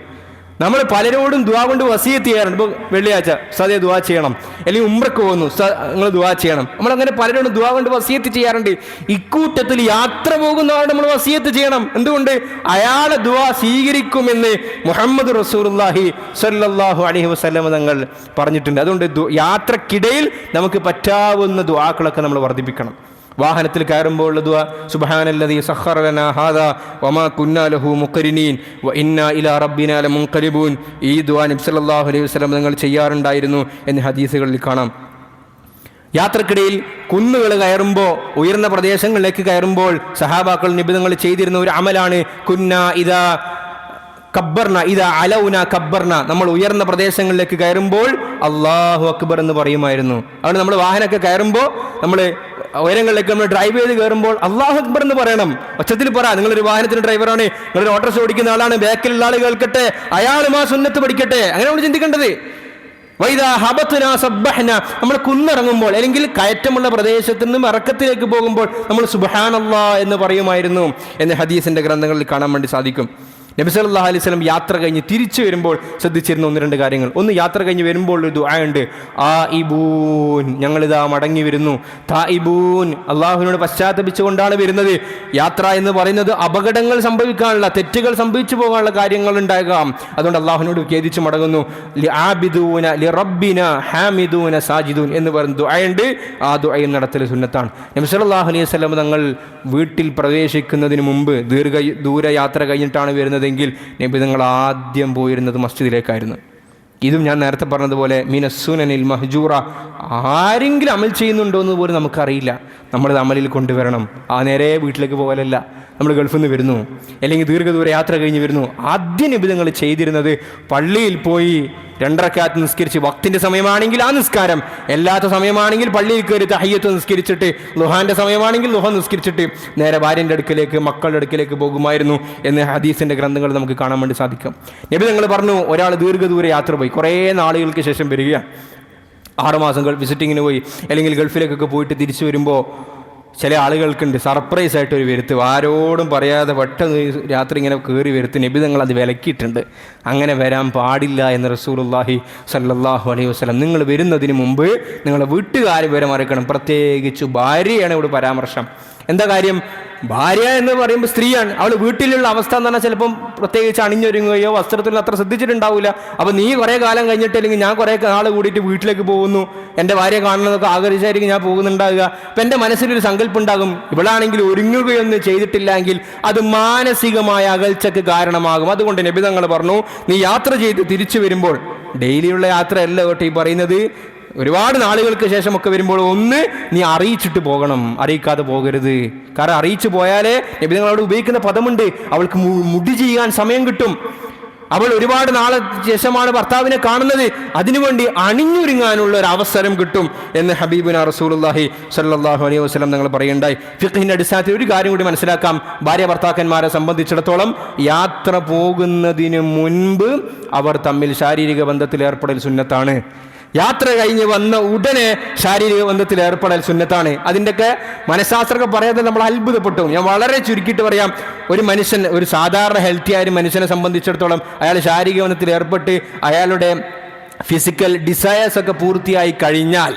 നമ്മൾ പലരോടും ദുആ കൊണ്ട് വസിയത്ത് ചെയ്യാറുണ്ട്. ഇപ്പോൾ വെള്ളിയാഴ്ച ഉസ്താദേ ദുആ ചെയ്യണം, അല്ലെങ്കിൽ ഉംറക്ക് പോകുന്നു ഉസ്താദ് നിങ്ങൾ ദുആ ചെയ്യണം. നമ്മളങ്ങനെ പലരോടും ദുആ കൊണ്ട് വസിയത്ത് ചെയ്യാറുണ്ട്. ഇക്കൂട്ടത്തിൽ യാത്ര പോകുന്ന ആളോട് നമ്മൾ വസിയത്ത് ചെയ്യണം. എന്തുകൊണ്ട്? അയാളെ ദുആ സ്വീകരിക്കുമെന്ന് മുഹമ്മദ് റസൂലുള്ളാഹി സ്വല്ലല്ലാഹു അലൈഹി വസല്ലം തങ്ങൾ പറഞ്ഞിട്ടുണ്ട്. അതുകൊണ്ട് യാത്രക്കിടയിൽ നമുക്ക് പറ്റാവുന്ന ദുആക്കളൊക്കെ നമ്മൾ വർദ്ധിപ്പിക്കണം. വാഹനത്തിൽ കയറുമ്പോൾ ഉള്ള ദുആ, സുബ്ഹാനല്ലദീ സഖറ ലനാ ഹാദാ വമാ കുന്നാ ലഹു മുഖരിനീൻ വ ഇന്നാ ഇലാ റബ്ബിനാ ലമുൻഖലിബൂൻ. ഈ ദുആ നബി സല്ലല്ലാഹു അലൈഹി വസല്ലം നിങ്ങൾ ചെയ്യാറുണ്ടായിരുന്നു എന്ന് ഹദീസുകളിൽ കാണാം. യാത്രക്കിടയിൽ കുന്നുകൾ കയറുമ്പോൾ, ഉയർന്ന പ്രദേശങ്ങളിലേക്ക് കയറുമ്പോൾ സഹാബാക്കൾ നിബിധങ്ങൾ ചെയ്തിരുന്ന ഒരു അമലാണ് കുന്നാ ഇദാ കബ്ബർന ഇദാ അലൗന കബ്ബർന. നമ്മൾ ഉയർന്ന പ്രദേശങ്ങളിലേക്ക് കയറുമ്പോൾ അല്ലാഹു അക്ബർ എന്ന് പറയുമായിരുന്നു. അതുകൊണ്ട് നമ്മൾ വാഹനമൊക്കെ കയറുമ്പോൾ, നമ്മൾ ഉയരങ്ങളിലേക്ക് നമ്മൾ ഡ്രൈവ് ചെയ്ത് കയറുമ്പോൾ അല്ലാഹു അക്ബർ എന്ന് പറയണം. ഒച്ചത്തിൽ പറ. നിങ്ങളൊരു വാഹനത്തിന് ഡ്രൈവറാണ്, നിങ്ങളൊരു ഓട്ടോറിക്ഷ ഓടിക്കുന്ന ആളാണ്, ബാക്കിലുള്ള ആൾ കേൾക്കട്ടെ, അയാളും ആ സുന്നത്ത് പഠിക്കട്ടെ. അങ്ങനെ നമ്മൾ ചിന്തിക്കേണ്ടത്. വൈദാ ഹബത്നാ സബ്ബഹ്ന, നമ്മൾ കുന്നിറങ്ങുമ്പോൾ അല്ലെങ്കിൽ കയറ്റമുള്ള പ്രദേശത്ത് നിന്നും ഇറക്കത്തിലേക്ക് പോകുമ്പോൾ നമ്മൾ സുബ്ഹാനല്ലാഹ് എന്ന് പറയുമായിരുന്നു എന്ന് ഹദീസിന്റെ ഗ്രന്ഥങ്ങളിൽ കാണാൻ വേണ്ടി സാധിക്കും. നബി സല്ലല്ലാഹു അലൈഹി വസല്ലം യാത്ര കഴിഞ്ഞ് തിരിച്ചു വരുമ്പോൾ ശ്രദ്ധിച്ചിരുന്ന ഒന്ന് രണ്ട് കാര്യങ്ങൾ. ഒന്ന്, യാത്ര കഴിഞ്ഞ് വരുമ്പോൾ ഒരു ദുആ ഉണ്ട്, ആയിബൂൻ, ഞങ്ങളിതാ മടങ്ങി വരുന്നു. തായിബൂൻ, അള്ളാഹുവിനോട് പശ്ചാത്തപിച്ചുകൊണ്ടാണ് വരുന്നത്. യാത്ര എന്ന് പറയുന്നത് അപകടങ്ങൾ സംഭവിക്കാനുള്ള, തെറ്റുകൾ സംഭവിച്ചു പോകാനുള്ള കാര്യങ്ങൾ ഉണ്ടാകാം. അതുകൊണ്ട് അള്ളാഹുവിനോട് ഖേദിച്ച് മടങ്ങുന്നു. ആബിദൂന ലിറബ്ബിന ഹാമിദൂന സാജിദൂൻ എന്ന് പറയുന്ന ദുആ ഉണ്ട്. ആ ദുആയും നടത്തൽ സുന്നത്താണ്. നബി സല്ലല്ലാഹു അലൈഹി വസല്ലം തങ്ങൾ വീട്ടിൽ പ്രവേശിക്കുന്നതിന് മുമ്പ് ദൂരയാത്ര കഴിഞ്ഞിട്ടാണ് വരുന്നത് എങ്കിൽ നബി തങ്ങൾ ആദ്യം പോയിരുന്നത് മസ്ജിദിലേക്കായിരുന്നു. ഇതും ഞാൻ നേരത്തെ പറഞ്ഞതുപോലെ മിനസ്സുനനിൽ മഹ്ജൂറ, ആരെങ്കിലും അമൽ ചെയ്യുന്നുണ്ടോ എന്ന് പോലും നമുക്കറിയില്ല. നമ്മളത് അമലിൽ കൊണ്ടുവരണം. നേരെ വീട്ടിലേക്ക് പോകലല്ല. നമ്മൾ ഗൾഫിൽ നിന്ന് വരുന്നു അല്ലെങ്കിൽ ദീർഘദൂര യാത്ര കഴിഞ്ഞ് വരുന്നു, ആദ്യം നബി തങ്ങൾ ചെയ്തിരുന്നത് പള്ളിയിൽ പോയി 2 റക്അത്ത് നിസ്കരിച്ച്, വക്തിൻ്റെ സമയമാണെങ്കിൽ ആ നിസ്കാരം, അല്ലാത്ത സമയമാണെങ്കിൽ പള്ളിയിൽ കയറി തഹയ്യത്ത് നിസ്കരിച്ചിട്ട്, ലുഹാൻ്റെ സമയമാണെങ്കിൽ ലുഹ നിസ്കരിച്ചിട്ട് നേരെ ഭാര്യൻ്റെ അടുക്കലേക്ക്, മക്കളുടെ അടുക്കലേക്ക് പോകുമായിരുന്നു എന്ന് ഹദീസിൻ്റെ ഗ്രന്ഥങ്ങൾ നമുക്ക് കാണാൻ വേണ്ടി സാധിക്കും. നബി തങ്ങൾ പറഞ്ഞു, ഒരാൾ ദീർഘദൂര യാത്ര പോയി, കുറേ നാളുകൾക്ക് ശേഷം വരികയാണ്, 6 മാസം വിസിറ്റിങ്ങിന് പോയി അല്ലെങ്കിൽ ഗൾഫിലേക്കൊക്കെ പോയിട്ട് തിരിച്ചു വരുമ്പോൾ ചില ആളുകൾക്കുണ്ട് സർപ്രൈസായിട്ട് ഒരു വരുത്ത്, ആരോടും പറയാതെ പെട്ടെന്ന് രാത്രി ഇങ്ങനെ കയറി വരുത്ത്. നബി തങ്ങൾ അത് വിലക്കിയിട്ടുണ്ട്. അങ്ങനെ വരാൻ പാടില്ല എന്ന് റസൂലുള്ളാഹി സ്വല്ലല്ലാഹു അലൈഹി വസല്ലം. നിങ്ങൾ വരുന്നതിന് മുമ്പ് നിങ്ങളുടെ വീട്ടുകാർ വരെ മറിക്കണം. പ്രത്യേകിച്ച് ഭാര്യയാണ് ഇവിടെ പരാമർശം. എന്താ കാര്യം? ഭാര്യ എന്ന് പറയുമ്പോൾ സ്ത്രീയാണ്. അവൾ വീട്ടിലുള്ള അവസ്ഥ എന്ന് പറഞ്ഞാൽ ചിലപ്പം പ്രത്യേകിച്ച് അണിഞ്ഞൊരുങ്ങുകയോ വസ്ത്രത്തിൽ അത്ര ശ്രദ്ധിച്ചിട്ടുണ്ടാവില്ല. അപ്പോൾ നീ കുറേ കാലം കഴിഞ്ഞിട്ട് അല്ലെങ്കിൽ ഞാൻ കുറേ നാൾ കൂടിയിട്ട് വീട്ടിലേക്ക് പോകുന്നു, എൻ്റെ ഭാര്യ കാണുന്നതൊക്കെ ആഗ്രഹിച്ചായിരിക്കും ഞാൻ പോകുന്നുണ്ടാവുക. അപ്പം എൻ്റെ മനസ്സിലൊരു സങ്കല്പം ഉണ്ടാകും, ഇവളാണെങ്കിൽ ഒരുങ്ങുകയൊന്നും ചെയ്തിട്ടില്ലെങ്കിൽ അത് മാനസികമായ അകൽച്ചക്ക് കാരണമാകും. അതുകൊണ്ട് നബി തങ്ങൾ പറഞ്ഞു, നീ യാത്ര ചെയ്ത് തിരിച്ചു വരുമ്പോൾ, ഡെയിലിയുള്ള യാത്രയല്ല കേട്ടോ ഈ പറയുന്നത്, ഒരുപാട് നാളുകൾക്ക് ശേഷമൊക്കെ വരുമ്പോൾ ഒന്ന് നീ അറിയിച്ചിട്ട് പോകണം, അറിയിക്കാതെ പോകരുത്. കാരണം അറിയിച്ചു പോയാലേ, നബി തങ്ങൾ അവിടെ ഉപയോഗിക്കുന്ന പദമുണ്ട്, അവൾക്ക് മുടി ചെയ്യാൻ സമയം കിട്ടും. അവൾ ഒരുപാട് നാളെ ശേഷമാണ് ഭർത്താവിനെ കാണുന്നത്, അതിനുവേണ്ടി അണിഞ്ഞൊരുങ്ങാനുള്ള ഒരു അവസരം കിട്ടും എന്ന് ഹബീബുന റസൂലുള്ളാഹി സ്വല്ലല്ലാഹു അലൈഹി വസല്ലം തങ്ങൾ പറയുണ്ടായി. ഫിഖ്ഹിന്റെ അടിസ്ഥാനത്തിൽ ഒരു കാര്യം കൂടി മനസ്സിലാക്കാം. ഭാര്യ ഭർത്താക്കന്മാരെ സംബന്ധിച്ചിടത്തോളം യാത്ര പോകുന്നതിന് മുൻപ് അവർ തമ്മിൽ ശാരീരിക ബന്ധത്തിൽ ഏർപ്പെടൽ സുന്നത്താണ്. യാത്ര കഴിഞ്ഞ് വന്ന ഉടനെ ശാരീരിക ബന്ധത്തിൽ ഏർപ്പെടൽ സുന്നത്താണ്. അതിൻ്റെയൊക്കെ മനഃശാസ്ത്രമൊക്കെ പറയാതെ നമ്മൾ അത്ഭുതപ്പെട്ടു. ഞാൻ വളരെ ചുരുക്കിയിട്ട് പറയാം, ഒരു മനുഷ്യൻ, ഒരു സാധാരണ ഹെൽത്തി ആയ മനുഷ്യനെ സംബന്ധിച്ചിടത്തോളം അയാൾ ശാരീരിക ബന്ധത്തിൽ ഏർപ്പെട്ട് അയാളുടെ ഫിസിക്കൽ ഡിസയേഴ്സ് ഒക്കെ പൂർത്തിയായി കഴിഞ്ഞാൽ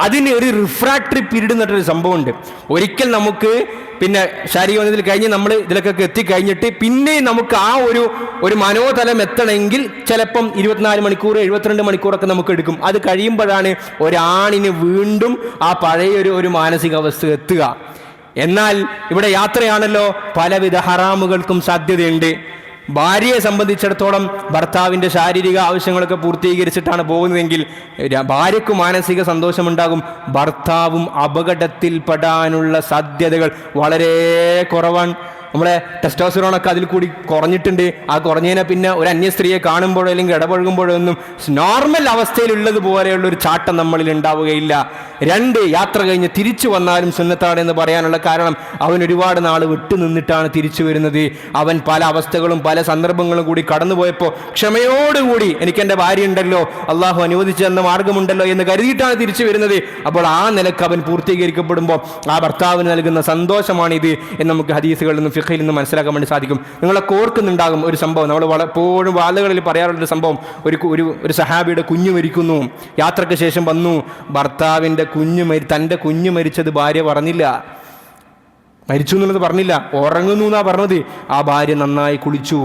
അതിന് ഒരു റിഫ്രാക്ടറി പീരീഡ് എന്നിട്ടൊരു സംഭവമുണ്ട്. ഒരിക്കൽ നമുക്ക് പിന്നെ ശാരീരിക ബന്ധത്തിൽ കഴിഞ്ഞ് നമ്മൾ ഇതിലൊക്കെ എത്തിക്കഴിഞ്ഞിട്ട് പിന്നെ നമുക്ക് ആ ഒരു മനോതലം എത്തണമെങ്കിൽ ചിലപ്പം 24 മണിക്കൂർ 72 മണിക്കൂറൊക്കെ നമുക്ക് എടുക്കും. അത് കഴിയുമ്പോഴാണ് ഒരാണിന് വീണ്ടും ആ പഴയൊരു മാനസികാവസ്ഥ എത്തുക. എന്നാൽ ഇവിടെ യാത്രയാണല്ലോ, പലവിധ ഹറാമുകൾക്കും സാധ്യതയുണ്ട്. ഭാര്യയെ സംബന്ധിച്ചിടത്തോളം ഭർത്താവിൻ്റെ ശാരീരിക ആവശ്യങ്ങളൊക്കെ പൂർത്തീകരിച്ചിട്ടാണ് പോകുന്നതെങ്കിൽ ഭാര്യയ്ക്ക് മാനസിക സന്തോഷമുണ്ടാകും. ഭർത്താവും അപകടത്തിൽപ്പെടാനുള്ള സാധ്യതകൾ വളരെ കുറവാണ്. നമ്മളെ ടെസ്റ്റോസ്റ്ററോണൊക്കെ അതിൽ കൂടി കുറഞ്ഞിട്ടുണ്ട്. ആ കുറഞ്ഞതിനെ പിന്നെ ഒരു അന്യ സ്ത്രീയെ കാണുമ്പോഴോ അല്ലെങ്കിൽ ഇടപഴകുമ്പോഴോ ഒന്നും നോർമൽ അവസ്ഥയിലുള്ളത് പോലെയുള്ള ഒരു ചാട്ടം നമ്മളിൽ ഉണ്ടാവുകയില്ല. 2, യാത്ര കഴിഞ്ഞ് തിരിച്ചു വന്നാലും സുന്നത്താണ് എന്ന് പറയാനുള്ള കാരണം, അവൻ ഒരുപാട് നാൾ വിട്ടു നിന്നിട്ടാണ് തിരിച്ചു വരുന്നത്. അവൻ പല അവസ്ഥകളും പല സന്ദർഭങ്ങളും കൂടി കടന്നുപോയപ്പോൾ ക്ഷമയോടുകൂടി എനിക്ക് എൻ്റെ ഭാര്യ ഉണ്ടല്ലോ, അള്ളാഹു അനുവദിച്ചു തന്ന മാർഗമുണ്ടല്ലോ എന്ന് കരുതിയിട്ടാണ് തിരിച്ചു വരുന്നത്. അപ്പോൾ ആ നിലക്ക് അവൻ പൂർത്തീകരിക്കപ്പെടുമ്പോൾ ആ ഭർത്താവിന് നൽകുന്ന സന്തോഷമാണിത് എന്ന് നമുക്ക് ഹദീസുകളിൽ നിന്നും ഫിഖ്ഹിൽ നിന്നും മനസ്സിലാക്കാൻ വേണ്ടി സാധിക്കും. നിങ്ങളൊക്കെ ഓർക്കുന്നുണ്ടാകും ഒരു സംഭവം, നമ്മൾ എപ്പോഴും വാളുകളിൽ പറയാറുള്ളൊരു സംഭവം. ഒരു സഹാബിയുടെ കുഞ്ഞു മരിക്കുന്നു, യാത്രയ്ക്ക് ശേഷം വന്നു, ഭർത്താവിൻ്റെ തൻ്റെ കുഞ്ഞു മരിച്ചത് ഭാര്യ പറഞ്ഞില്ല, മരിച്ചു എന്നുള്ളത് പറഞ്ഞില്ല, ഉറങ്ങുന്നു എന്നാ പറഞ്ഞത്. ആ ഭാര്യ നന്നായി കുളിച്ചു,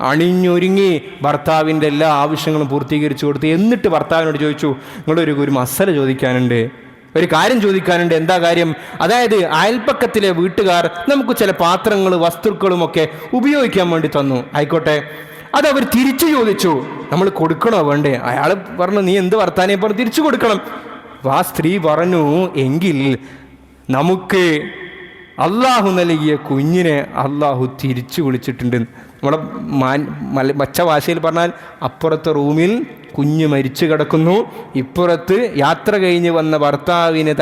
അണിഞ്ഞൊരുങ്ങി ഭർത്താവിൻ്റെ എല്ലാ ആവശ്യങ്ങളും പൂർത്തീകരിച്ചു കൊടുത്തു. എന്നിട്ട് ഭർത്താവിനോട് ചോദിച്ചു, നിങ്ങളൊരു മസല ചോദിക്കാനുണ്ട്, ഒരു കാര്യം ചോദിക്കാനുണ്ട്. എന്താ കാര്യം? അതായത് അയൽപ്പക്കത്തിലെ വീട്ടുകാർ നമുക്ക് ചില പാത്രങ്ങളും വസ്തുക്കളുമൊക്കെ ഉപയോഗിക്കാൻ വേണ്ടി തന്നു, ആയിക്കോട്ടെ, അതവർ തിരിച്ചു ചോദിച്ചു, നമ്മൾ കൊടുക്കണോ വേണ്ടേ? അയാൾ പറഞ്ഞു, നീ എന്ത് വർത്താനം പറഞ്ഞു, തിരിച്ചു കൊടുക്കണം. ആ സ്ത്രീ പറഞ്ഞു, എങ്കിൽ നമുക്ക് അള്ളാഹു നൽകിയ കുഞ്ഞിനെ അള്ളാഹു തിരിച്ചു വിളിച്ചിട്ടുണ്ട്. നമ്മുടെ മച്ച ഭാഷയിൽ പറഞ്ഞാൽ, അപ്പുറത്തെ റൂമിൽ കുഞ്ഞ് മരിച്ചു കിടക്കുന്നു, ഇപ്പുറത്ത് യാത്ര കഴിഞ്ഞ് വന്ന ഭർത്താവിന്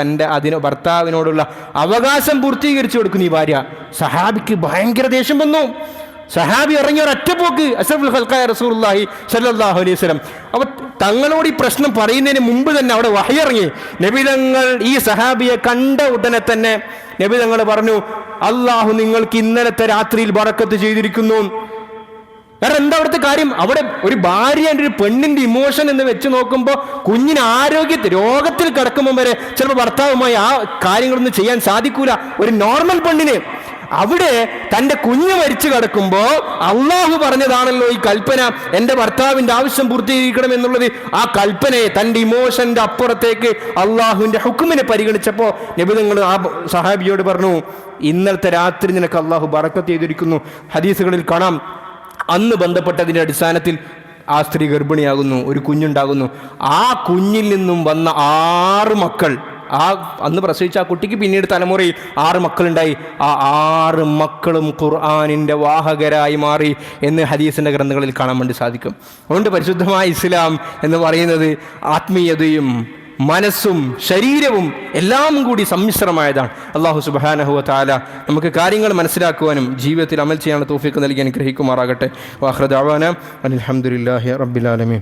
ഭർത്താവിനോടുള്ള അവകാശം പൂർത്തീകരിച്ചു കൊടുക്കുന്നു ഈ ഭാര്യ. സഹാബിക്ക് ഭയങ്കര ദേഷ്യം വന്നു. സഹാബി ഇറങ്ങിയ ഒരൊറ്റപ്പോക്ക് അഷ്റഫുൽ ഖൽഖായ റസൂലുള്ളാഹി സ്വല്ലല്ലാഹു അലൈഹി വസല്ലം. അപ്പോൾ തങ്ങളോട് ഈ പ്രശ്നം പറയുന്നതിന് മുമ്പ് തന്നെ അവിടെ വഹി ഇറങ്ങി. നബി തങ്ങൾ ഈ സഹാബിയെ കണ്ട ഉടനെ തന്നെ നബി തങ്ങൾ പറഞ്ഞു, അള്ളാഹു നിങ്ങൾക്ക് ഇന്നലത്തെ രാത്രിയിൽ ബറക്കത്ത് ചെയ്തിരിക്കുന്നു. കാരണം എന്താ അവിടുത്തെ കാര്യം? അവിടെ ഒരു ഭാര്യ ഒരു പെണ്ണിന്റെ ഇമോഷൻ എന്ന് വെച്ച് നോക്കുമ്പോൾ കുഞ്ഞിന് രോഗത്തിൽ കിടക്കുമ്പോൾ വരെ ചിലപ്പോൾ ഭർത്താവുമായി ആ കാര്യങ്ങളൊന്നും ചെയ്യാൻ സാധിക്കൂല ഒരു നോർമൽ പെണ്ണിന്. അവിടെ തൻ്റെ കുഞ്ഞ് മരിച്ചു കിടക്കുമ്പോൾ അള്ളാഹു പറഞ്ഞതാണല്ലോ ഈ കൽപ്പന, എൻ്റെ ഭർത്താവിൻ്റെ ആവശ്യം പൂർത്തീകരിക്കണം എന്നുള്ളത്. ആ കൽപ്പനയെ തൻ്റെ ഇമോഷന്റെ അപ്പുറത്തേക്ക് അള്ളാഹുവിൻ്റെ ഹുക്കുമിനെ പരിഗണിച്ചപ്പോൾ നബി തങ്ങൾ ആ സഹാബിയോട് പറഞ്ഞു, ഇന്നലത്തെ രാത്രി നിനക്ക് അള്ളാഹു ബറക്കത്ത് ചെയ്തിരിക്കുന്നു. ഹദീസുകളിൽ കാണാം, അന്ന് ബന്ധപ്പെട്ടതിൻ്റെ അടിസ്ഥാനത്തിൽ ആ സ്ത്രീ ഗർഭിണിയാകുന്നു, ഒരു കുഞ്ഞുണ്ടാകുന്നു. ആ കുഞ്ഞിൽ നിന്നും വന്ന 6 മക്കൾ, അന്ന് പ്രസവിച്ച ആ കുട്ടിക്ക് പിന്നീട് തലമുറയിൽ 6 മക്കളുണ്ടായി. ആ 6 മക്കളും ഖുർആനിൻ്റെ വാഹകരായി മാറി എന്ന് ഹദീസിൻ്റെ ഗ്രന്ഥങ്ങളിൽ കാണാൻ വേണ്ടി സാധിക്കും. അതുകൊണ്ട് പരിശുദ്ധമായ ഇസ്ലാം എന്ന് പറയുന്നത് ആത്മീയതയും മനസ്സും ശരീരവും എല്ലാം കൂടി സമ്മിശ്രമായതാണ്. അല്ലാഹു സുബ്ഹാനഹു വ തആല നമുക്ക് കാര്യങ്ങൾ മനസ്സിലാക്കുവാനും ജീവിതത്തിൽ അമൽ ചെയ്യാനുള്ള തൗഫീഖ് നൽകി അനുഗ്രഹിക്കുമാറാകട്ടെ. വആഖിറു ദഅവാനാ അൽഹംദുലില്ലാഹി റബ്ബിൽ ആലമീൻ.